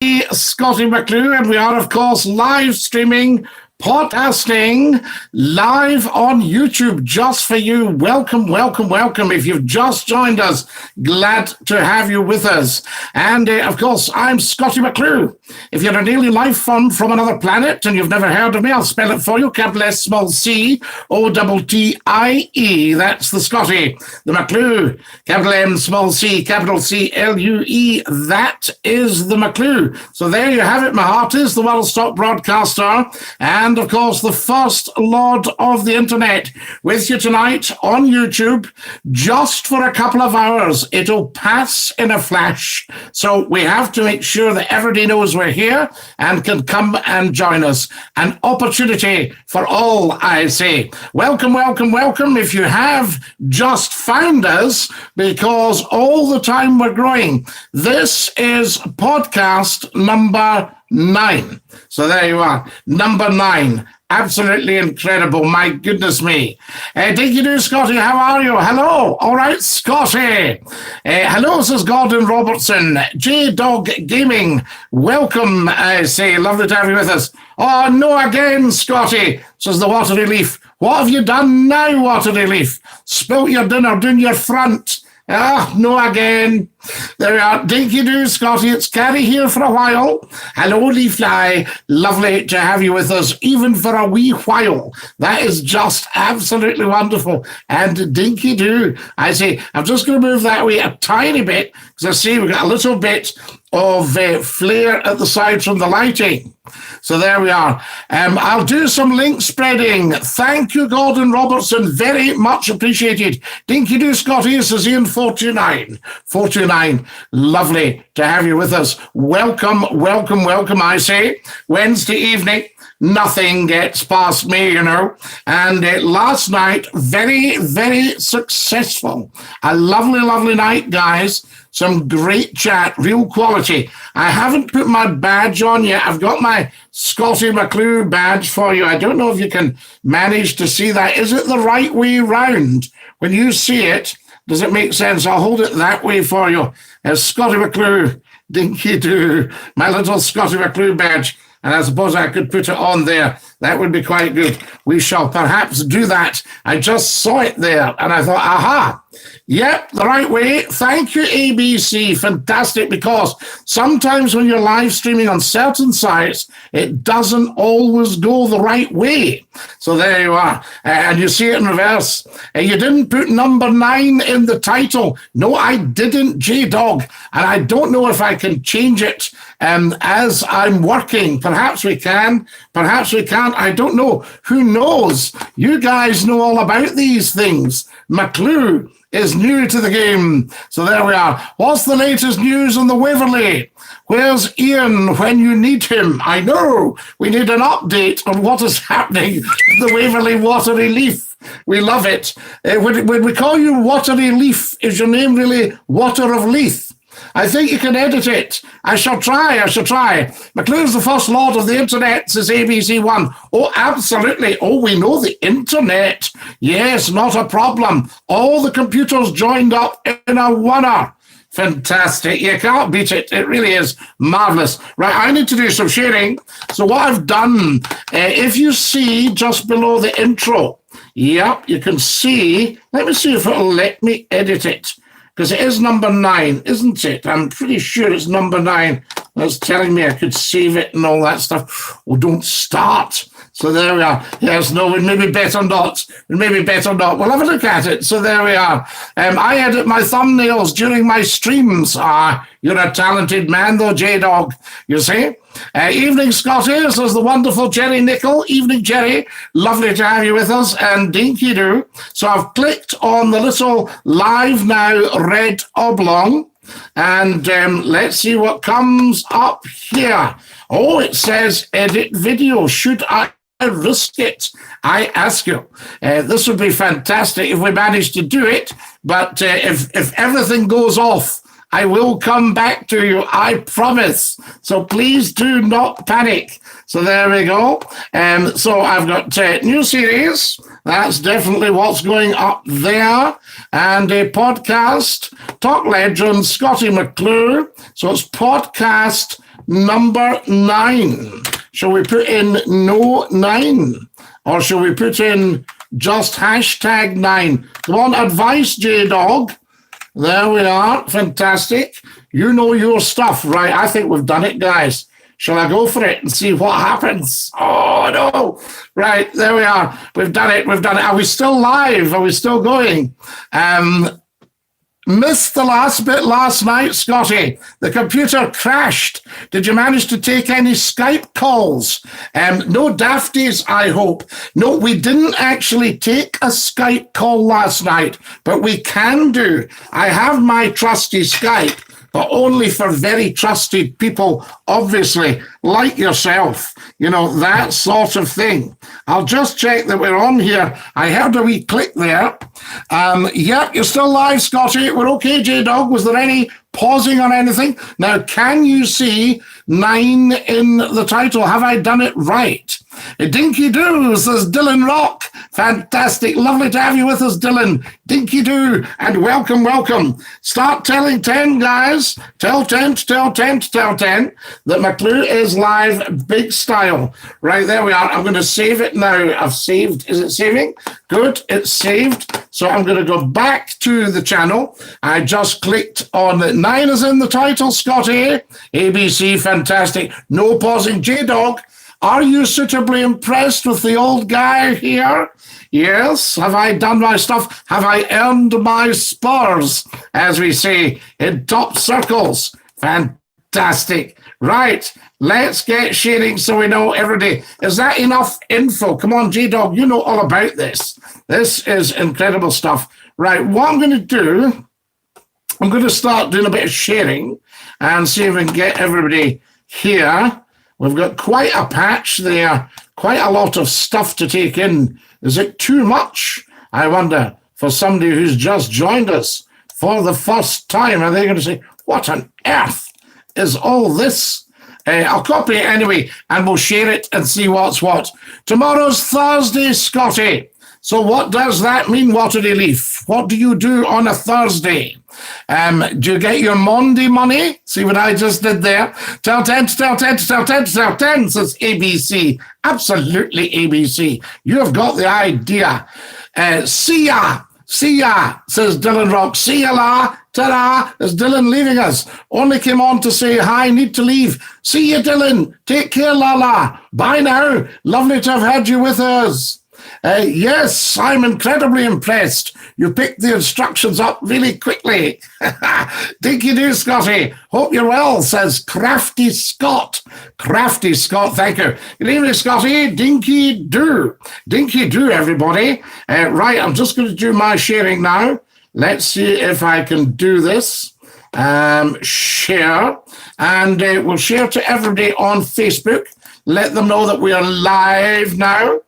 Scottie McClue, and we are, of course, live streaming, podcasting, live on YouTube just for you. Welcome, welcome, welcome. If you've just joined us, glad to have you with us. And, of course, I'm Scottie McClue. If you're an alien life form from another planet and you've never heard of me, I'll spell it for you. Capital S, small c, O-T-T-I-E. That's the Scottie. The McClue. Capital M, small c, capital C-L-U-E. That is the McClue. So there you have it. My heart is the world's top broadcaster. And, of course, the first Lord of the Internet with you tonight on YouTube, just for a couple of hours. It'll pass in a flash. So we have to make sure that everybody knows we're here and can come and join us. An opportunity for all, I say. Welcome, welcome, welcome. If you have just found us, because all the time we're growing. This is podcast number 9. So there you are, number 9. Absolutely incredible. My goodness me. Dinky-Doo, Scottie, how are you? Hello. All right, Scottie. Hello, says Gordon Robertson. J-Dog Gaming. Welcome, I say. Lovely to have you with us. Oh, no again, Scottie, says the Watery Leaf. What have you done now, Watery Leaf? Spilt your dinner down your front. Ah, no again. There we are. Dinky-Doo, Scottie. It's Carrie here for a while. Hello, Leafly. Lovely to have you with us, even for a wee while. That is just absolutely wonderful. And Dinky-Doo, I say, I'm just going to move that way a tiny bit, because I see we've got a little bit of flare at the side from the lighting. So there we are. I'll do some link spreading. Thank you, Gordon Robertson. Very much appreciated. Dinky-Doo, Scottie, says Ian 429. 429. Lovely to have you with us. Welcome, welcome, welcome, I say. Wednesday evening. Nothing gets past me, you know. And last night, very, very successful. A lovely, lovely night, guys. Some great chat, real quality. I haven't put my badge on yet. I've got my Scottie McClue badge for you. I don't know if you can manage to see that. Is it the right way round? When you see it, does it make sense? I'll hold it that way for you. Scottie McClue, Dinky-Doo, my little Scottie McClue badge. And I suppose I could put it on there. That would be quite good. We shall perhaps do that. I just saw it there and I thought, aha, yep, the right way. Thank you, ABC. Fantastic, because sometimes when you're live streaming on certain sites, it doesn't always go the right way. So there you are. And you see it in reverse. You didn't put number 9 in the title. No, I didn't, J-Dog. And I don't know if I can change it as I'm working. Perhaps we can. Perhaps we can't. I don't know. Who knows? You guys know all about these things. McClue is new to the game. So there we are. What's the latest news on the Waverley? Where's Ian when you need him? I know. We need an update on what is happening in the Waverley Watery Leaf. We love it. When we call you Watery Leaf, is your name really Water of Leith? I think you can edit it. I shall try. McClue's the first Lord of the Internet, says ABC1. Oh, absolutely. Oh, we know the Internet. Yes, not a problem. All the computers joined up in a oneer. Fantastic. You can't beat it. It really is marvelous. Right, I need to do some sharing. So what I've done, if you see just below the intro, yep, you can see. Let me see if it'll let me edit it. Because it is number 9, isn't it? I'm pretty sure it's number 9. That's telling me I could save it and all that stuff. Oh, don't start. So there we are. Yes, no, we maybe better not. We'll have a look at it. So there we are. I edit my thumbnails during my streams. You're a talented man, though, J-Dog. You see? Evening, Scottie, says the wonderful Jerry Nickel. Evening, Jerry. Lovely to have you with us. And Dinky-Doo. So I've clicked on the little live now red oblong. And let's see what comes up here. Oh, it says edit video. Should I risk it? I ask you. This would be fantastic if we manage to do it. But if everything goes off, I will come back to you, I promise. So please do not panic. So there we go. So I've got new series. That's definitely what's going up there. And a podcast, Talk Legend, Scottie McClue. So it's podcast number 9. Shall we put in no 9? Or shall we put in just hashtag 9? Come on, advice, J-Dog. There we are. Fantastic. You know your stuff, right? I think we've done it, guys. Shall I go for it and see what happens? Oh, no. Right, there we are. We've done it. We've done it. Are we still live? Are we still going? Missed the last bit last night, Scotty. The computer crashed. Did you manage to take any Skype calls? No dafties, I hope. No, we didn't actually take a Skype call last night, but we can do. I have my trusty Skype, but only for very trusted people, obviously, like yourself, you know, that sort of thing. I'll just check that we're on here. I heard a wee click there. Yep, you're still live, Scotty. We're okay, J-Dog. Was there any pausing on anything? Now, can you see 9 in the title? Have I done it right? Dinky-Doo, says Dylan Rock. Fantastic. Lovely to have you with us, Dylan. Dinky-Doo, and welcome, welcome. Start telling 10, guys. Tell 10 to tell 10 to tell 10 that McClue is live, big style. Right, there we are. I'm going to save it now. I've saved. Is it saving? Good, it's saved. So I'm going to go back to the channel. I just clicked on 9 is in the title, Scotty. ABC, fantastic. No pausing. J-Dog, are you suitably impressed with the old guy here? Yes. Have I done my stuff? Have I earned my spurs, as we say in top circles? Fantastic. Right. Let's get sharing so we know every day. Is that enough info? Come on, J-Dog, you know all about this. This is incredible stuff. Right. What I'm going to do, I'm going to start doing a bit of sharing and see if we can get everybody here. We've got quite a patch there, quite a lot of stuff to take in. Is it too much, I wonder, for somebody who's just joined us for the first time? Are they going to say, what on earth is all this? I'll copy it anyway, and we'll share it and see what's what. Tomorrow's Thursday, Scotty. So what does that mean, Watery Leaf? What do you do on a Thursday? Do you get your Monday money? See what I just did there? Tell 10 to tell 10 to tell 10 to tell 10, says ABC. Absolutely ABC. You have got the idea. See ya, says Dylan Rock. See ya la, ta-da, is Dylan leaving us. Only came on to say hi, need to leave. See ya, Dylan. Take care, la. Bye now. Lovely to have had you with us. Yes, I'm incredibly impressed. You picked the instructions up really quickly. Dinky-Doo, Scotty. Hope you're well, says Crafty Scott. Crafty Scott, thank you. Good evening, Scotty. Dinky-Doo. Dinky-Doo, everybody. Right, I'm just going to do my sharing now. Let's see if I can do this. Share. And we'll share to everybody on Facebook. Let them know that we are live now.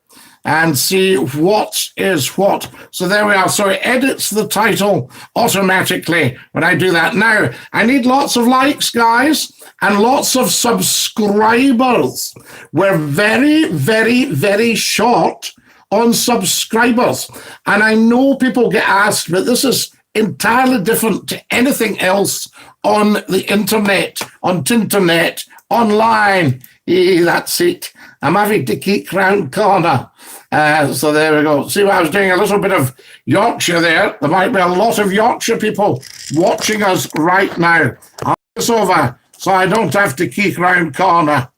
And see what is what. So there we are. So it edits the title automatically when I do that. Now, I need lots of likes, guys, and lots of subscribers. We're very, very, very short on subscribers. And I know people get asked, but this is entirely different to anything else on the internet, on Tinternet, online. That's it. I'm having to keep round corner. So there we go. See what I was doing? A little bit of Yorkshire there. There might be a lot of Yorkshire people watching us right now. I'll put this over so I don't have to keep round corner.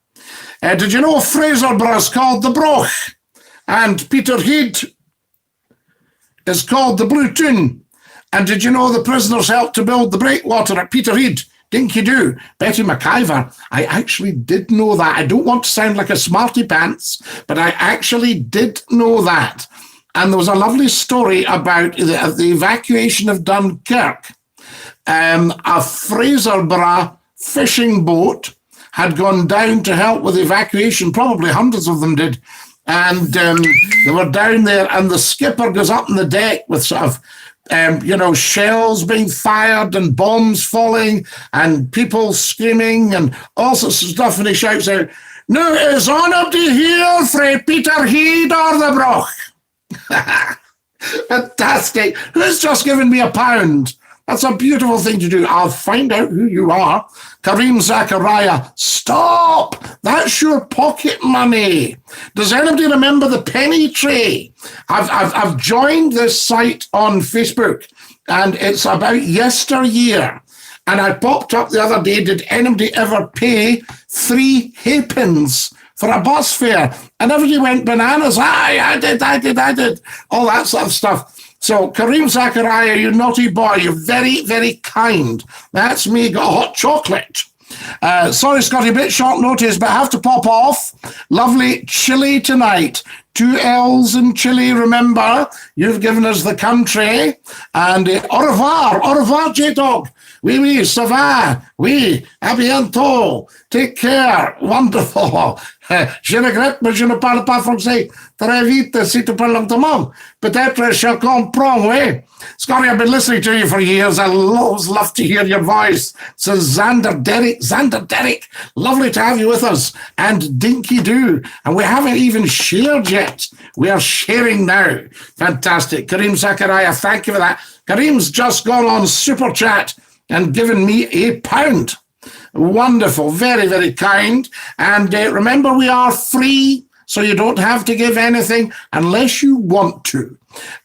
Did you know Fraserborough's called the Broch? And Peterhead is called the Blue Toon. And did you know the prisoners helped to build the breakwater at Peterhead? Dinky-Doo, Betty McIver. I actually did know that. I don't want to sound like a smarty pants, but I actually did know that. And there was a lovely story about the evacuation of Dunkirk. A Fraserburgh fishing boat had gone down to help with the evacuation. Probably hundreds of them did. And they were down there, and the skipper goes up on the deck with sort of shells being fired and bombs falling and people screaming and all sorts of stuff. And he shouts out, "Now is honour to hear frae Peterhead or the Broch." Fantastic. Who's just given me £1? That's a beautiful thing to do. I'll find out who you are. Kareem Zachariah, stop! That's your pocket money. Does anybody remember the penny tray? I've joined this site on Facebook, and it's about yesteryear. And I popped up the other day, did anybody ever pay 3 halfpence for a bus fare? And everybody went bananas. I did. All that sort of stuff. So, Kareem Zachariah, you naughty boy, you're very, very kind. That's me, got a hot chocolate. Sorry, Scotty, a bit short notice, but I have to pop off. Lovely chili tonight. 2 L's in Chile, remember. You've given us the country. And au revoir, J-Dog. Oui, ça va. Oui, à bientôt. Take care. Wonderful. Je regrette, mais je ne parle pas français. Très vite, si tu parles lentement. Peut-être je comprends, oui. Scotty, I've been listening to you for years. I always love to hear your voice. So Xander Derrick, lovely to have you with us. And Dinky-Doo. And we haven't even shared yet. We are sharing now. Fantastic. Kareem Zachariah, thank you for that. Kareem's just gone on Super Chat and given me £1. Wonderful, very, very kind. And remember, we are free, so you don't have to give anything unless you want to.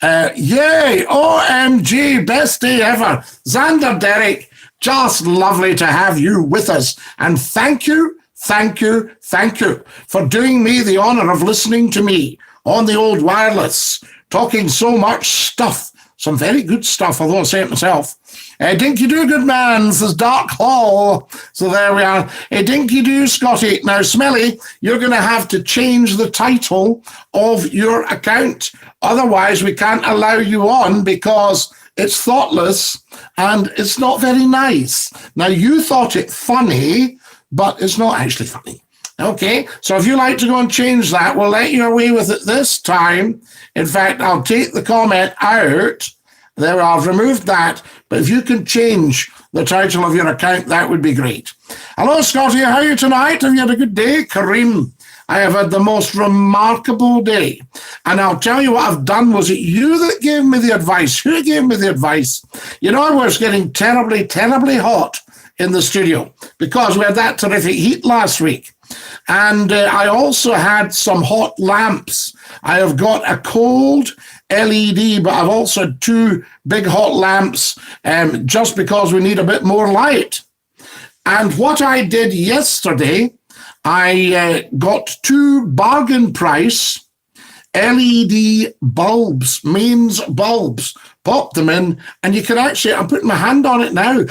Yay, OMG, best day ever. Xander Derrick, just lovely to have you with us. And thank you for doing me the honor of listening to me on the old wireless, talking so much stuff. Some very good stuff, although I say it myself. Dinky-Doo, good man, says Dark Hall. So there we are. Dinky-Doo, Scotty. Now, Smelly, you're going to have to change the title of your account. Otherwise, we can't allow you on because it's thoughtless and it's not very nice. Now, you thought it funny, but it's not actually funny. Okay, so if you like to go and change that, we'll let you away with it this time. In fact, I'll take the comment out. There, I've removed that. But if you can change the title of your account, that would be great. Hello, Scotty. How are you tonight? Have you had a good day? Kareem, I have had the most remarkable day. And I'll tell you what I've done. Was it you that gave me the advice? Who gave me the advice? You know, I was getting terribly, terribly hot in the studio because we had that terrific heat last week. And I also had some hot lamps. I have got a cold LED, but I've also had 2 big hot lamps just because we need a bit more light. And what I did yesterday, I got 2 bargain price LED bulbs, mains bulbs, pop them in, and you can actually, I'm putting my hand on it now.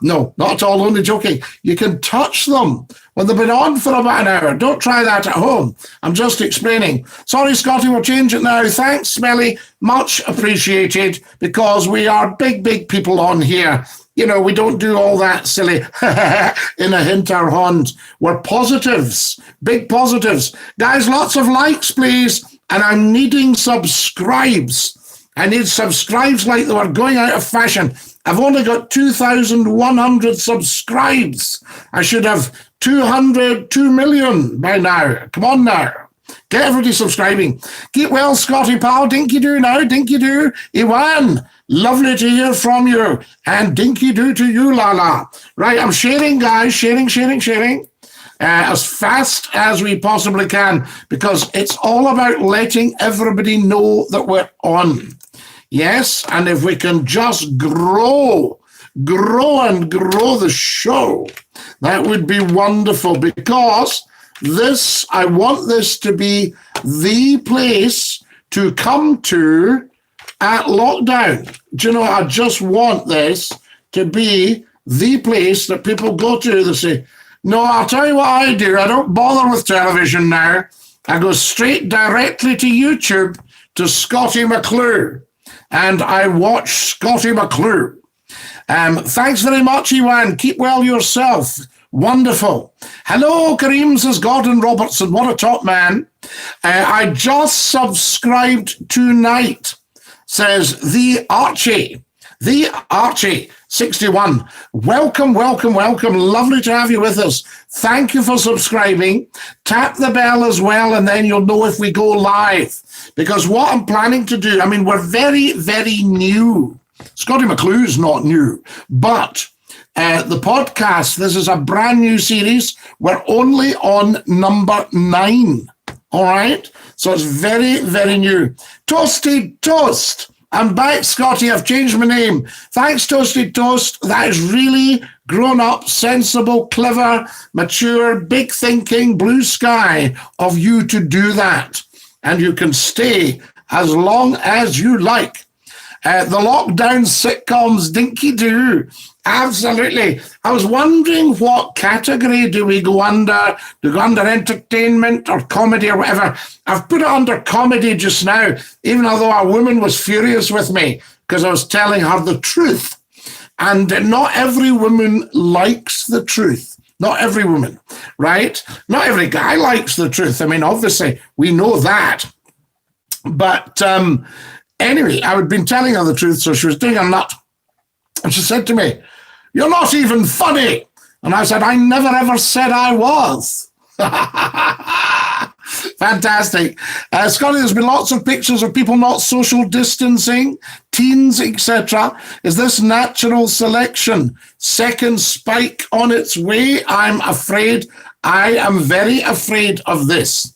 No, not at all, only joking. You can touch them when they've been on for about an hour. Don't try that at home. I'm just explaining. Sorry, Scotty, we'll change it now. Thanks, Smelly. Much appreciated, because we are big, big people on here. You know, we don't do all that silly in a hinterhand. We're positives, big positives. Guys, lots of likes, please. And I'm needing subscribes. I need subscribes like they were going out of fashion. I've only got 2,100 subscribes. I should have 2 million by now. Come on now. Get everybody subscribing. Keep well, Scotty pal. Dinky-Doo now. Dinky-Doo. Iwan, lovely to hear from you. And Dinky-Doo to you, Lala. Right, I'm sharing, guys. Sharing. As fast as we possibly can, because it's all about letting everybody know that we're on. Yes, and if we can just grow the show, that would be wonderful, because I want this to be the place to come to at lockdown. Do you know, I just want this to be the place that people go to. They say, no, I'll tell you what I do. I don't bother with television now. I go straight directly to YouTube to Scottie McClue, and I watch Scottie McClue. Thanks very much, Iwan. Keep well yourself. Wonderful. Hello, Kareem, says Gordon Robertson. What a top man. I just subscribed tonight, says the Archie. The Archie, 61. Welcome. Lovely to have you with us. Thank you for subscribing. Tap the bell as well, and then you'll know if we go live. Because what I'm planning to do, I mean, we're very, very new Scottie McClue is not new, but the podcast, this is a brand new series. We're only on number 9. All right? So it's very, very new. Toasted Toast. I'm back, Scottie. I've changed my name. Thanks, Toasted Toast. That is really grown up, sensible, clever, mature, big thinking, blue sky of you to do that. And you can stay as long as you like. The lockdown sitcoms, Dinky-Doo. Absolutely. I was wondering what category do we go under? Do we go under entertainment or comedy or whatever? I've put it under comedy just now, even although a woman was furious with me because I was telling her the truth. And not every woman likes the truth. Not every woman, right? Not every guy likes the truth. I mean, obviously, we know that. But anyway, I had been telling her the truth, so she was doing a nut. And she said to me, "You're not even funny." And I said, "I never ever said I was." Fantastic. Scottie, there's been lots of pictures of people not social distancing, teens, etc. Is this natural selection? Second spike on its way? I'm afraid. I am very afraid of this.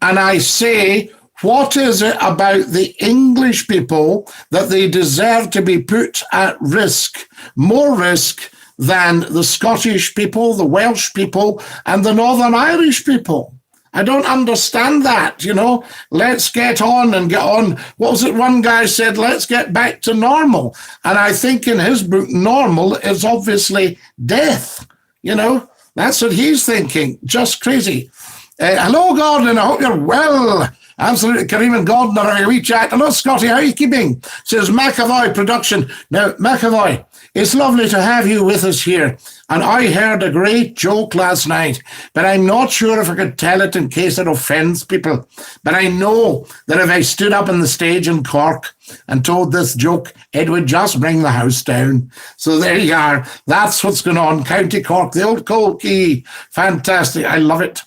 And I say, what is it about the English people that they deserve to be put at risk, more risk than the Scottish people, the Welsh people, and the Northern Irish people? I don't understand that, you know. Let's get on and get on. What was it one guy said? Let's get back to normal. And I think in his book, normal is obviously death, you know. That's what he's thinking. Just crazy. Hello, Gordon. I hope you're well. Absolutely. Kareem and Gordon are on a wee chat. Hello, Scottie. How are you keeping? Says McAvoy Production. Now, McAvoy, it's lovely to have you with us here. And I heard a great joke last night, but I'm not sure if I could tell it in case it offends people. But I know that if I stood up on the stage in Cork and told this joke, it would just bring the house down. So there you are. That's what's going on. County Cork, the old Cold Key. Fantastic. I love it.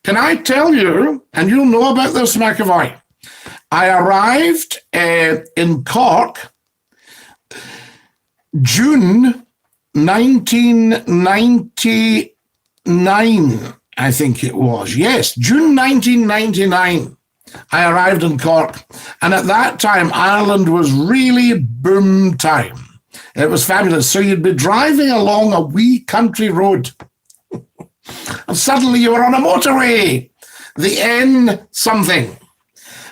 Can I tell you, and you'll know about this, McAvoy, I arrived in Cork June 1999, I think it was. Yes, June 1999, I arrived in Cork. And at that time, Ireland was really boom time. It was fabulous. So you'd be driving along a wee country road, and suddenly you were on a motorway, the N something.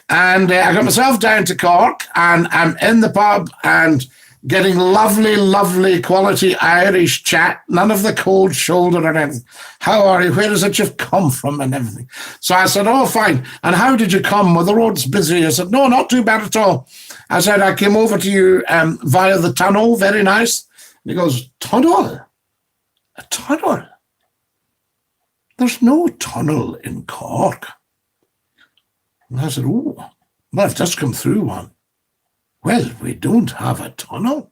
And I got myself down to Cork, and I'm in the pub and getting lovely, lovely quality Irish chat, none of the cold shoulder or anything. How are you? Where is it you've come from and everything? So I said, "Oh, fine. And how did you come? Well, the road's busy." I said, "No, not too bad at all." I said, "I came over to you via the tunnel. Very nice." And he goes, "Tunnel? A tunnel? There's no tunnel in Cork." And I said, "Oh, well, I've just come through one." "Well, we don't have a tunnel."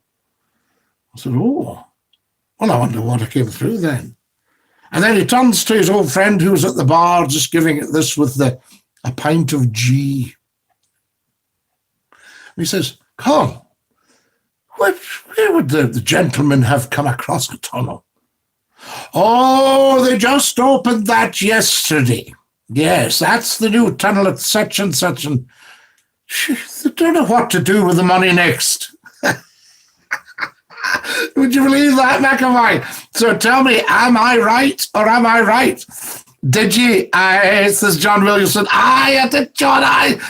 I said, "Oh, well, I wonder what I came through then." And then he turns to his old friend who was at the bar, just giving it this with a pint of G. And he says, "Carl, where would the gentleman have come across a tunnel?" "Oh, they just opened that yesterday. Yes, that's the new tunnel at such and such, and they don't know what to do with the money next." Would you believe that, McAvoy? So tell me, am I right or am I right? Did you? Says John Williamson. I did, John.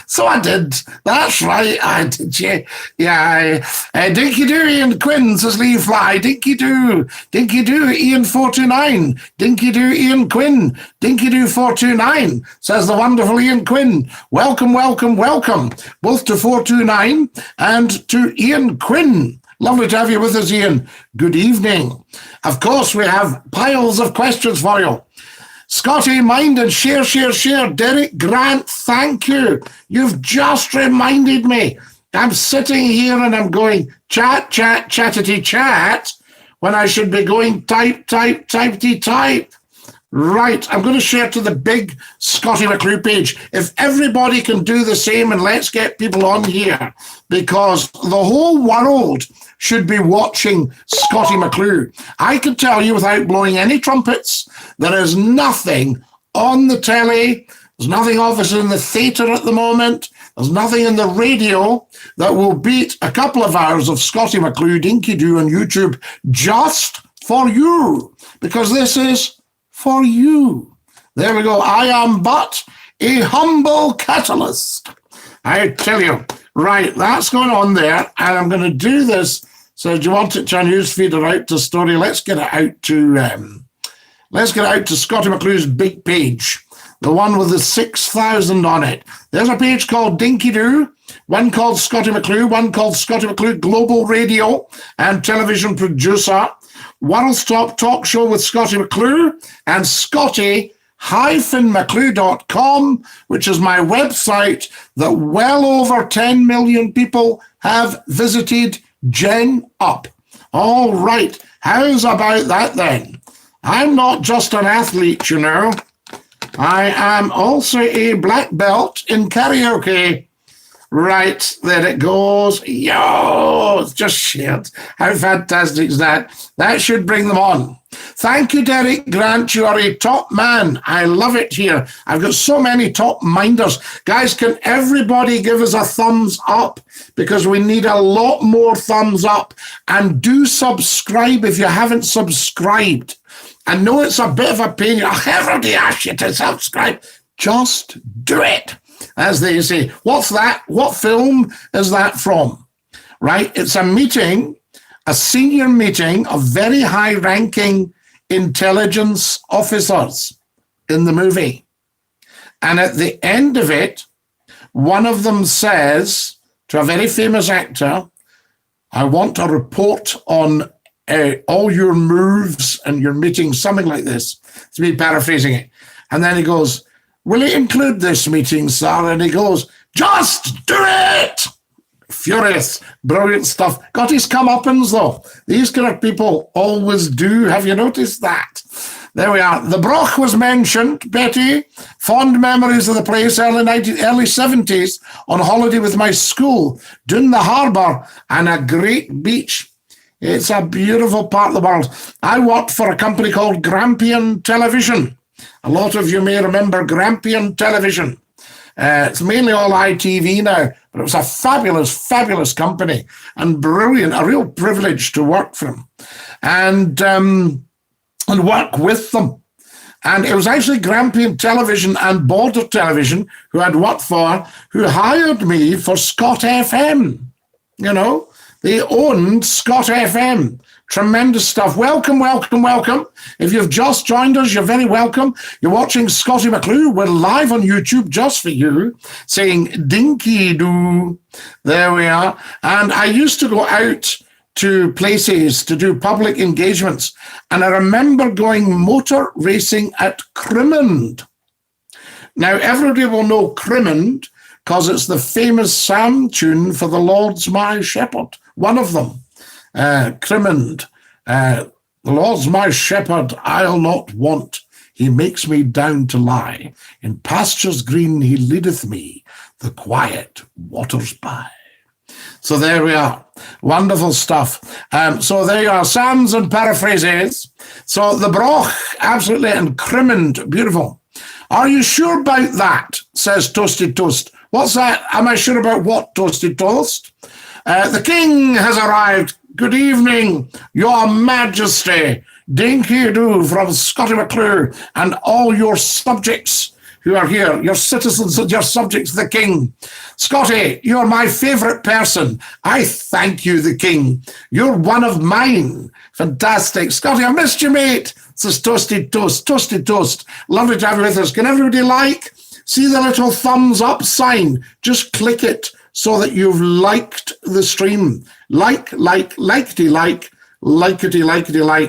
So I did. That's right. I did. Yeah. Dinky-Doo, Ian Quinn, says Lee Fly. Dinky-Doo. Dinky-Doo, Ian 429. Dinky-Doo, Ian Quinn. Dinky-Doo 429, says the wonderful Ian Quinn. Welcome, welcome, welcome, both to 429 and to Ian Quinn. Lovely to have you with us, Ian. Good evening. Of course, we have piles of questions for you. Scottie, mind and share. Derek Grant, thank you. You've just reminded me. I'm sitting here and I'm going chattity chat when I should be going type. Right, I'm going to share to the big Scottie McClue page. If everybody can do the same, and let's get people on here, because the whole world should be watching Scottie McClue. I can tell you without blowing any trumpets, there is nothing on the telly, there's nothing obviously in the theatre at the moment, there's nothing in the radio that will beat a couple of hours of Scottie McClue, Dinky-Doo on YouTube just for you, because this is for you. There we go. I am but a humble catalyst. I tell you. Right, that's going on there, and I'm going to do this. So, do you want it to newsfeed or out to story? Let's get it out to Scottie McClue's big page, the one with the 6,000 on it. There's a page called Dinky-Doo, one called Scottie McClue, one called Scottie McClue Global Radio and Television Producer, World's Top Talk Show with Scottie McClue, and Scottie-McClue.com, which is my website that well over 10 million people have visited. Gen up. All right. How's about that then? I'm not just an athlete, you know. I am also a black belt in karaoke. Right, there it goes. Yo, it's just shit. How fantastic is that? That should bring them on. Thank you, Derek Grant. You are a top man. I love it here. I've got so many top minders. Guys, can everybody give us a thumbs up? Because we need a lot more thumbs up. And do subscribe if you haven't subscribed. I know it's a bit of a pain. Everybody asks you to subscribe. Just do it. As they say. What's that? What film is that from? Right? It's a meeting, a senior meeting of very high-ranking intelligence officers in the movie. And at the end of it, one of them says to a very famous actor, I want a report on all your moves and your meetings, something like this. It's me paraphrasing it. And then he goes, will it include this meeting, sir? And he goes, just do it! Furious, brilliant stuff. Got his comeuppance, though. These kind of people always do. Have you noticed that? There we are. The Broch was mentioned, Betty. Fond memories of the place, early 70s, on holiday with my school, Doon the Harbour, and a great beach. It's a beautiful part of the world. I worked for a company called Grampian Television. A lot of you may remember Grampian Television. It's mainly all ITV now, but it was a fabulous, fabulous company and brilliant, a real privilege to work for them and work with them. And it was actually Grampian Television and Border Television, who I'd worked for, who hired me for Scott FM. You know, they owned Scott FM. Tremendous stuff. Welcome, welcome, welcome. If you've just joined us, you're very welcome. You're watching Scottie McClue. We're live on YouTube just for you, saying Dinky-Doo. There we are. And I used to go out to places to do public engagements. And I remember going motor racing at Crimond. Now, everybody will know Crimond because it's the famous psalm tune for the Lord's my shepherd, one of them. Crimond, the Lord's my shepherd, I'll not want. He makes me down to lie. In pastures green he leadeth me, the quiet waters by. So there we are. Wonderful stuff. So there you are, psalms and paraphrases. So the Broch, absolutely, and Crimond, beautiful. Are you sure about that? Says Toasted Toast. What's that? Am I sure about what, Toasted Toast? The king has arrived. Good evening, Your Majesty. Dinky-Doo from Scottie McClue and all your subjects who are here, your citizens and your subjects, the king. Scottie, you're my favourite person. I thank you, the king. You're one of mine. Fantastic. Scottie, I missed you, mate. Says Toasted Toast. Toasted Toast. Lovely to have you with us. Can everybody see the little thumbs up sign? Just click it so that you've liked the stream. Likety,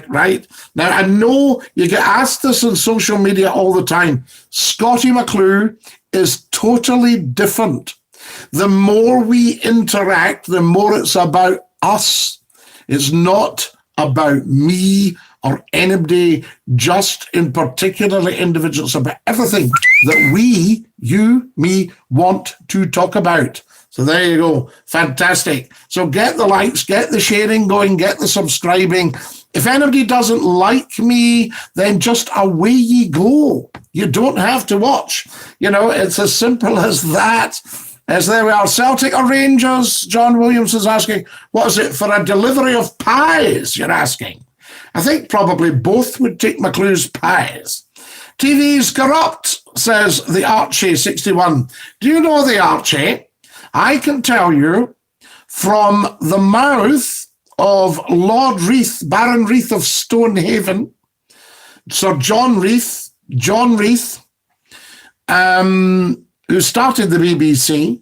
right? Now, I know you get asked this on social media all the time. Scottie McClue is totally different. The more we interact, the more it's about us. It's not about me or anybody, just in particularly individuals, about everything that we, you, me, want to talk about. So there you go. Fantastic. So get the likes, get the sharing going, get the subscribing. If anybody doesn't like me, then just away ye go. You don't have to watch. You know, it's as simple as that. As there we are, Celtic or Rangers? John Williams is asking, what is it for a delivery of pies, you're asking? I think probably both would take McClue's pies. TV's corrupt, says the Archie 61. Do you know the Archie? I can tell you from the mouth of Lord Reith, Baron Reith of Stonehaven, Sir John Reith, who started the BBC.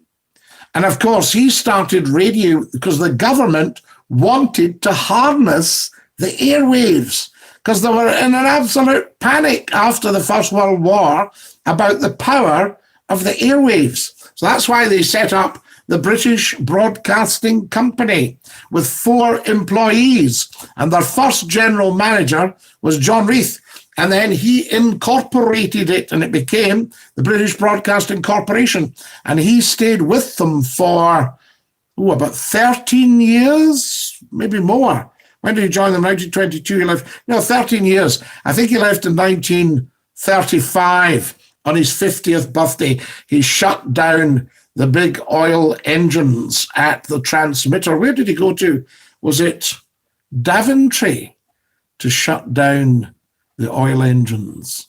And of course, he started radio because the government wanted to harness the airwaves because they were in an absolute panic after the First World War about the power of the airwaves. So that's why they set up the British Broadcasting Company with 4 employees. And their first general manager was John Reith. And then he incorporated it and it became the British Broadcasting Corporation. And he stayed with them for, about 13 years, maybe more. When did he join them? 1922, he left. 13 years. I think he left in 1935 on his 50th birthday. He shut down the big oil engines at the transmitter. Where did he go to? Was it Daventry to shut down the oil engines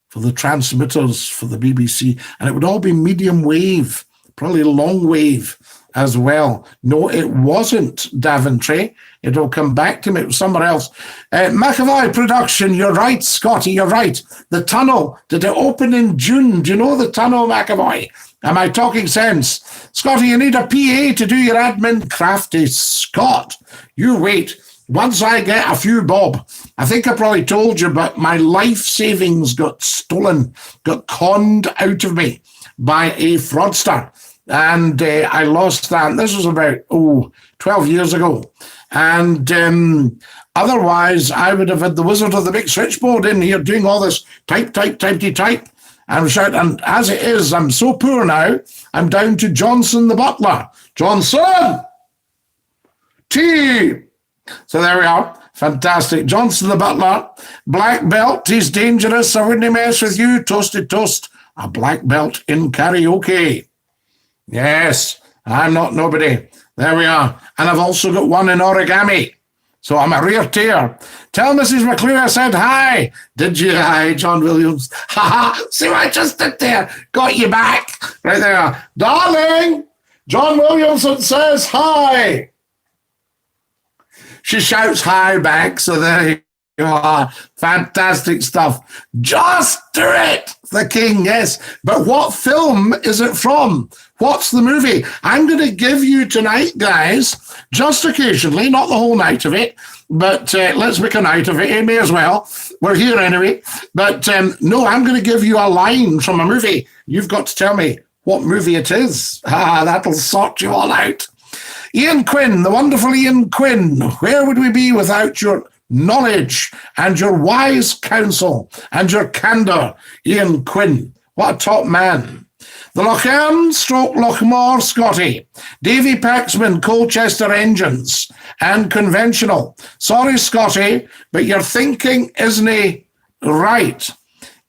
for the transmitters for the BBC? And it would all be medium wave, probably long wave as well. No, it wasn't Daventry. It'll come back to me. It was somewhere else. McAvoy Production, you're right, Scotty, you're right. The tunnel, did it open in June? Do you know the tunnel, McAvoy? Am I talking sense? Scotty, you need a PA to do your admin. Crafty Scott, you wait. Once I get a few bob, I think I probably told you, but my life savings got stolen, got conned out of me by a fraudster. And I lost that. This was about, 12 years ago. And otherwise, I would have had the wizard of the big switchboard in here doing all this type. And shout, and as it is, I'm so poor now, I'm down to Johnson the butler. Johnson! Tea! So there we are. Fantastic. Johnson the butler, black belt, he's dangerous, I wouldn't mess with you. Toasted toast, a black belt in karaoke. Yes, I'm not nobody. There we are. And I've also got one in origami. So I'm a rear tear. Tell Mrs. McClue I said hi. Did you? Hi, John Williams. Ha ha. See what I just did there? Got you back. Right there. Darling, John Williamson says hi. She shouts hi back. So there you are. Fantastic stuff. Just do it. The King, yes. But what film is it from? What's the movie? I'm going to give you tonight, guys, just occasionally, not the whole night of it, but let's make a night of it. It may as well. We're here anyway. But no, I'm going to give you a line from a movie. You've got to tell me what movie it is. That'll sort you all out. Ian Quinn, the wonderful Ian Quinn. Where would we be without your knowledge and your wise counsel and your candour? Ian Quinn, what a top man. The Lochern / Lochmore Scotty, Davy Paxman, Colchester Engines, and Conventional. Sorry, Scotty, but your thinking isn't right.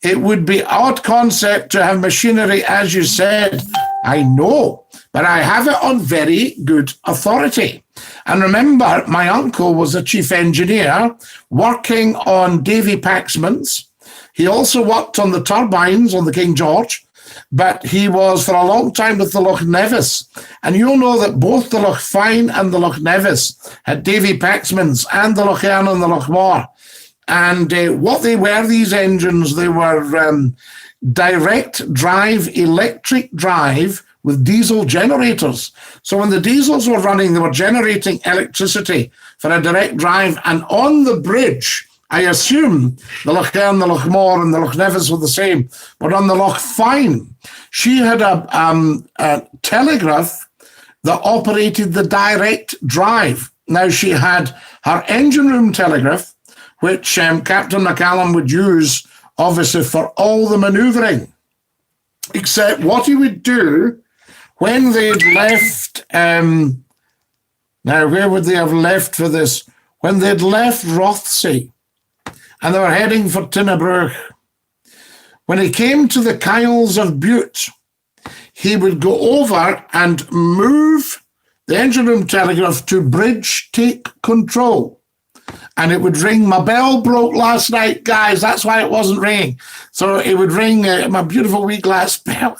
It would be odd concept to have machinery, as you said. I know, but I have it on very good authority. And remember, my uncle was a chief engineer working on Davy Paxman's. He also worked on the turbines on the King George. But he was for a long time with the Loch Nevis. And you'll know that both the Loch Fyne and the Loch Nevis had Davy Paxman's and the Lochern and the Lochmore. And what they were, these engines, they were direct drive, electric drive with diesel generators. So when the diesels were running, they were generating electricity for a direct drive. And on the bridge, I assume the Lochern, the Lochmore, and the Loch Nevis were the same. But on the Loch Fyne, she had a telegraph that operated the direct drive. Now, she had her engine room telegraph, which Captain McCallum would use, obviously, for all the manoeuvring. Except what he would do when they'd left, now where would they have left for this? When they'd left Rothsay and they were heading for Tinnebrook, when he came to the Kyles of Butte, he would go over and move the engine room telegraph to bridge take control. And it would ring. My bell broke last night, guys. That's why it wasn't ringing. So it would ring my beautiful wee glass bell.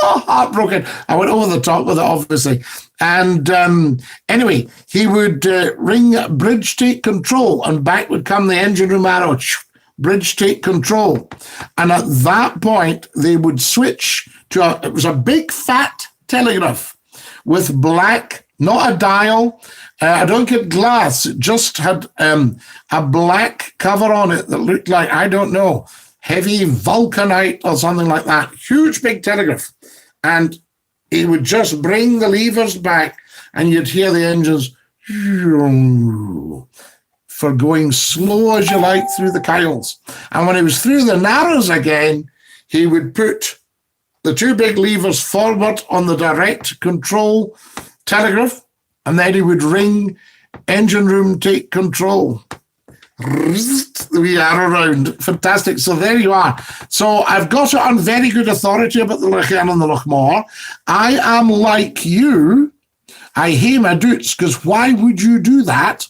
Oh, heartbroken. I went over the top with it, obviously. And anyway, he would ring bridge take control, and back would come the engine room arrow. Bridge take control. And at that point, they would switch to it was a big fat telegraph with black, not a dial. I don't get glass. It just had a black cover on it that looked like, I don't know, heavy vulcanite or something like that. Huge big telegraph. And he would just bring the levers back and you'd hear the engines for going slow as you like through the Kyles. And when he was through the Narrows again, he would put the two big levers forward on the direct control telegraph, and then he would ring engine room take control. We are around. Fantastic. So there you are. So I've got it on very good authority about the Lochern and the Lochmore. I am like you. I hate my doots, because why would you do that?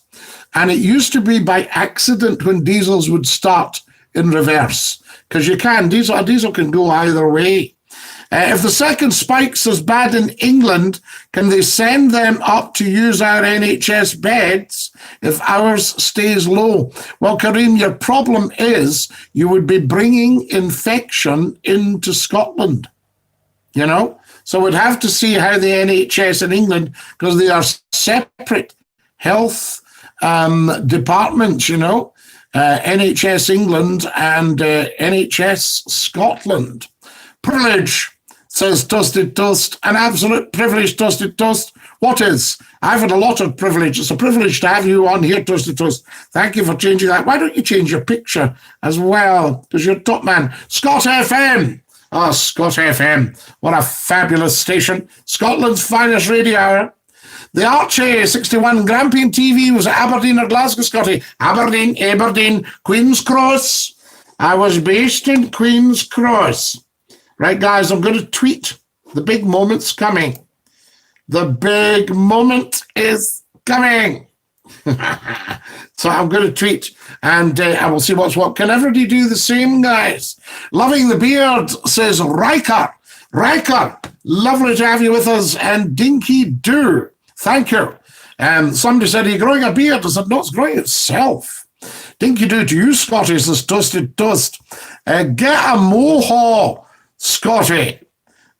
And it used to be by accident when diesels would start in reverse, because you can. A diesel can go either way. If the second spike's as bad in England, can they send them up to use our NHS beds if ours stays low? Well, Kareem, your problem is you would be bringing infection into Scotland, you know? So we'd have to see how the NHS in England, because they are separate health departments, you know, NHS England and NHS Scotland. Privilege, says Toasted Toast. An absolute privilege, Toasted Toast. What is? I've had a lot of privilege. It's a privilege to have you on here, Toasted Toast. Thank you for changing that. Why don't you change your picture as well? Because you're top man. Scott FM. Oh, Scott FM. What a fabulous station. Scotland's finest radio hour. The Archie 61 Grampian TV was at Aberdeen or Glasgow, Scotty. Aberdeen, Queen's Cross. I was based in Queen's Cross. Right, guys, I'm going to tweet. The big moment's coming. The big moment is coming. So I'm going to tweet, and I will see what's what. Can everybody do the same, guys? Loving the beard, says Riker. Riker, lovely to have you with us. And Dinky-Doo, thank you. Somebody said, are you growing a beard? I said, no, it's growing itself. Dinky-Doo to you, Scotty, says Toasted Toast. Get a mohawk, Scotty.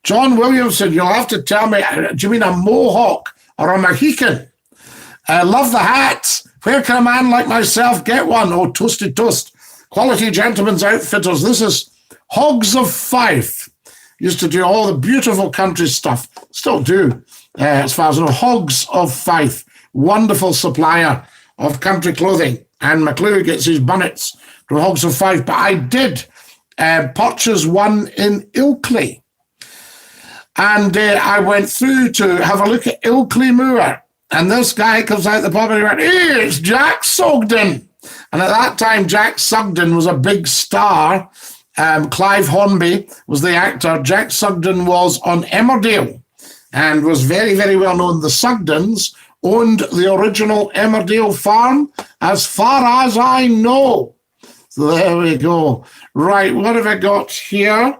John Williamson, you'll have to tell me, do you mean a mohawk or a Mohican? I love the hats. Where can a man like myself get one? Oh, Toasted Toast. Quality Gentlemen's Outfitters. This is Hogs of Fife. Used to do all the beautiful country stuff. Still do, as far as I know. Hogs of Fife. Wonderful supplier of country clothing. And McClue gets his bonnets from Hogs of Fife. But I did purchase one in Ilkley. And I went through to have a look at Ilkley Moor. And this guy comes out the pub and he went, hey, it's Jack Sugden. And at that time, Jack Sugden was a big star. Clive Hornby was the actor. Jack Sugden was on Emmerdale and was very, very well known. The Sugdens owned the original Emmerdale farm, as far as I know. So there we go. Right, what have I got here?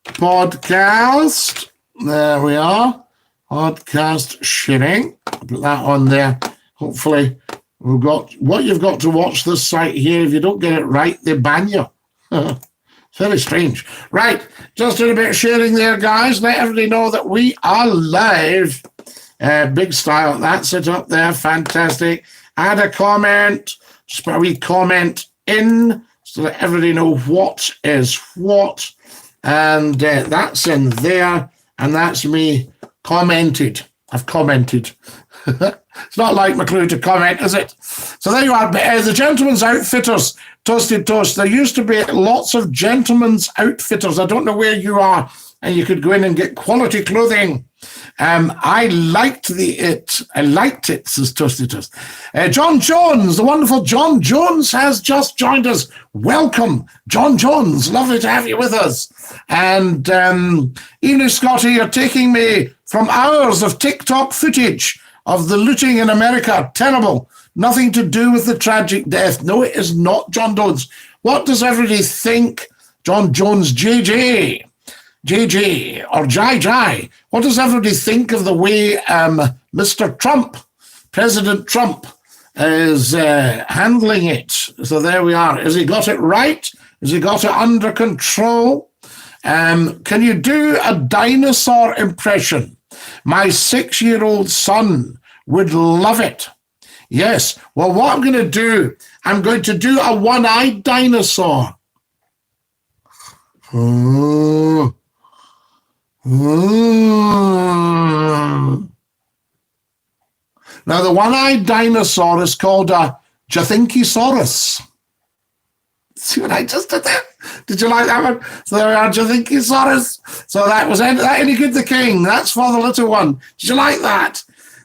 Podcast. There we are. Podcast sharing. Put that on there. Hopefully, we've got what you've got to watch this site here. If you don't get it right, they ban you. It's very strange. Right, just doing a bit of sharing there, guys. Let everybody know that we are live. Big style. That's it up there. Fantastic. Add a comment. Just put a wee comment in so that everybody know what is what. And that's in there. And that's me commented. I've commented. It's not like McClue to comment, is it? So there you are. The Gentleman's Outfitters, Toasted Toast. There used to be lots of Gentleman's Outfitters. I don't know where you are, and you could go in and get quality clothing. I liked it, says Toasted Toast. John Jones, the wonderful John Jones has just joined us. Welcome, John Jones. Lovely to have you with us. And Enoch Scotty, you're taking me from hours of TikTok footage of the looting in America. Terrible. Nothing to do with the tragic death. No, it is not, John Jones. What does everybody think? John Jones, JJ or Jai, what does everybody think of the way Mr. Trump, President Trump, is handling it? So there we are. Has he got it right? Has he got it under control? Can you do a dinosaur impression? My 6-year-old son would love it. Yes. Well, what I'm going to do a one-eyed dinosaur. Now, the one-eyed dinosaur is called a Jathinkisaurus. See what I just did there? Did you like that one? So there we are, Jathinkisaurus. So that was that any good, the king? That's for the little one. Did you like that?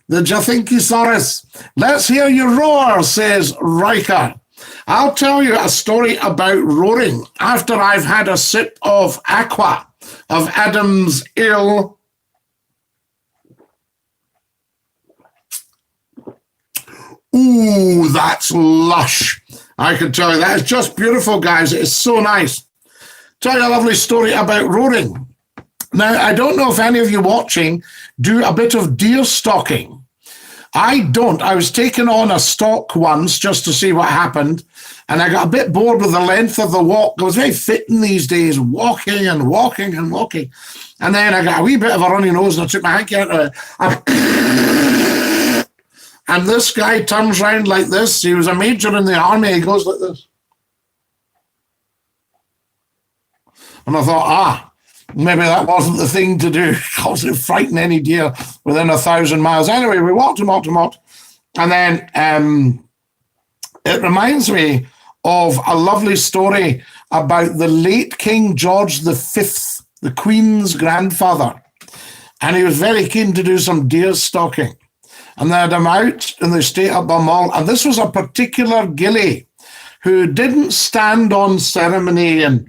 The Jathinkisaurus. Let's hear you roar, says Riker. I'll tell you a story about roaring after I've had a sip of aqua, of Adam's Ale. Ooh, that's lush. I can tell you, that is just beautiful, guys. It is so nice. Tell you a lovely story about roaring. Now, I don't know if any of you watching do a bit of deer stalking. I don't. I was taken on a stalk once just to see what happened, and I got a bit bored with the length of the walk. I was very fit in these days, walking and walking and walking. And then I got a wee bit of a runny nose, and I took my hanky out of it. And this guy turns round like this. He was a major in the army. He goes like this. And I thought, maybe that wasn't the thing to do, because it frightened any deer within 1,000 miles. Anyway, we walked and walked and walked. And then it reminds me of a lovely story about the late King George V, the Queen's grandfather. And he was very keen to do some deer stalking. And they had him out in the state of Balmoral. And this was a particular gilly who didn't stand on ceremony and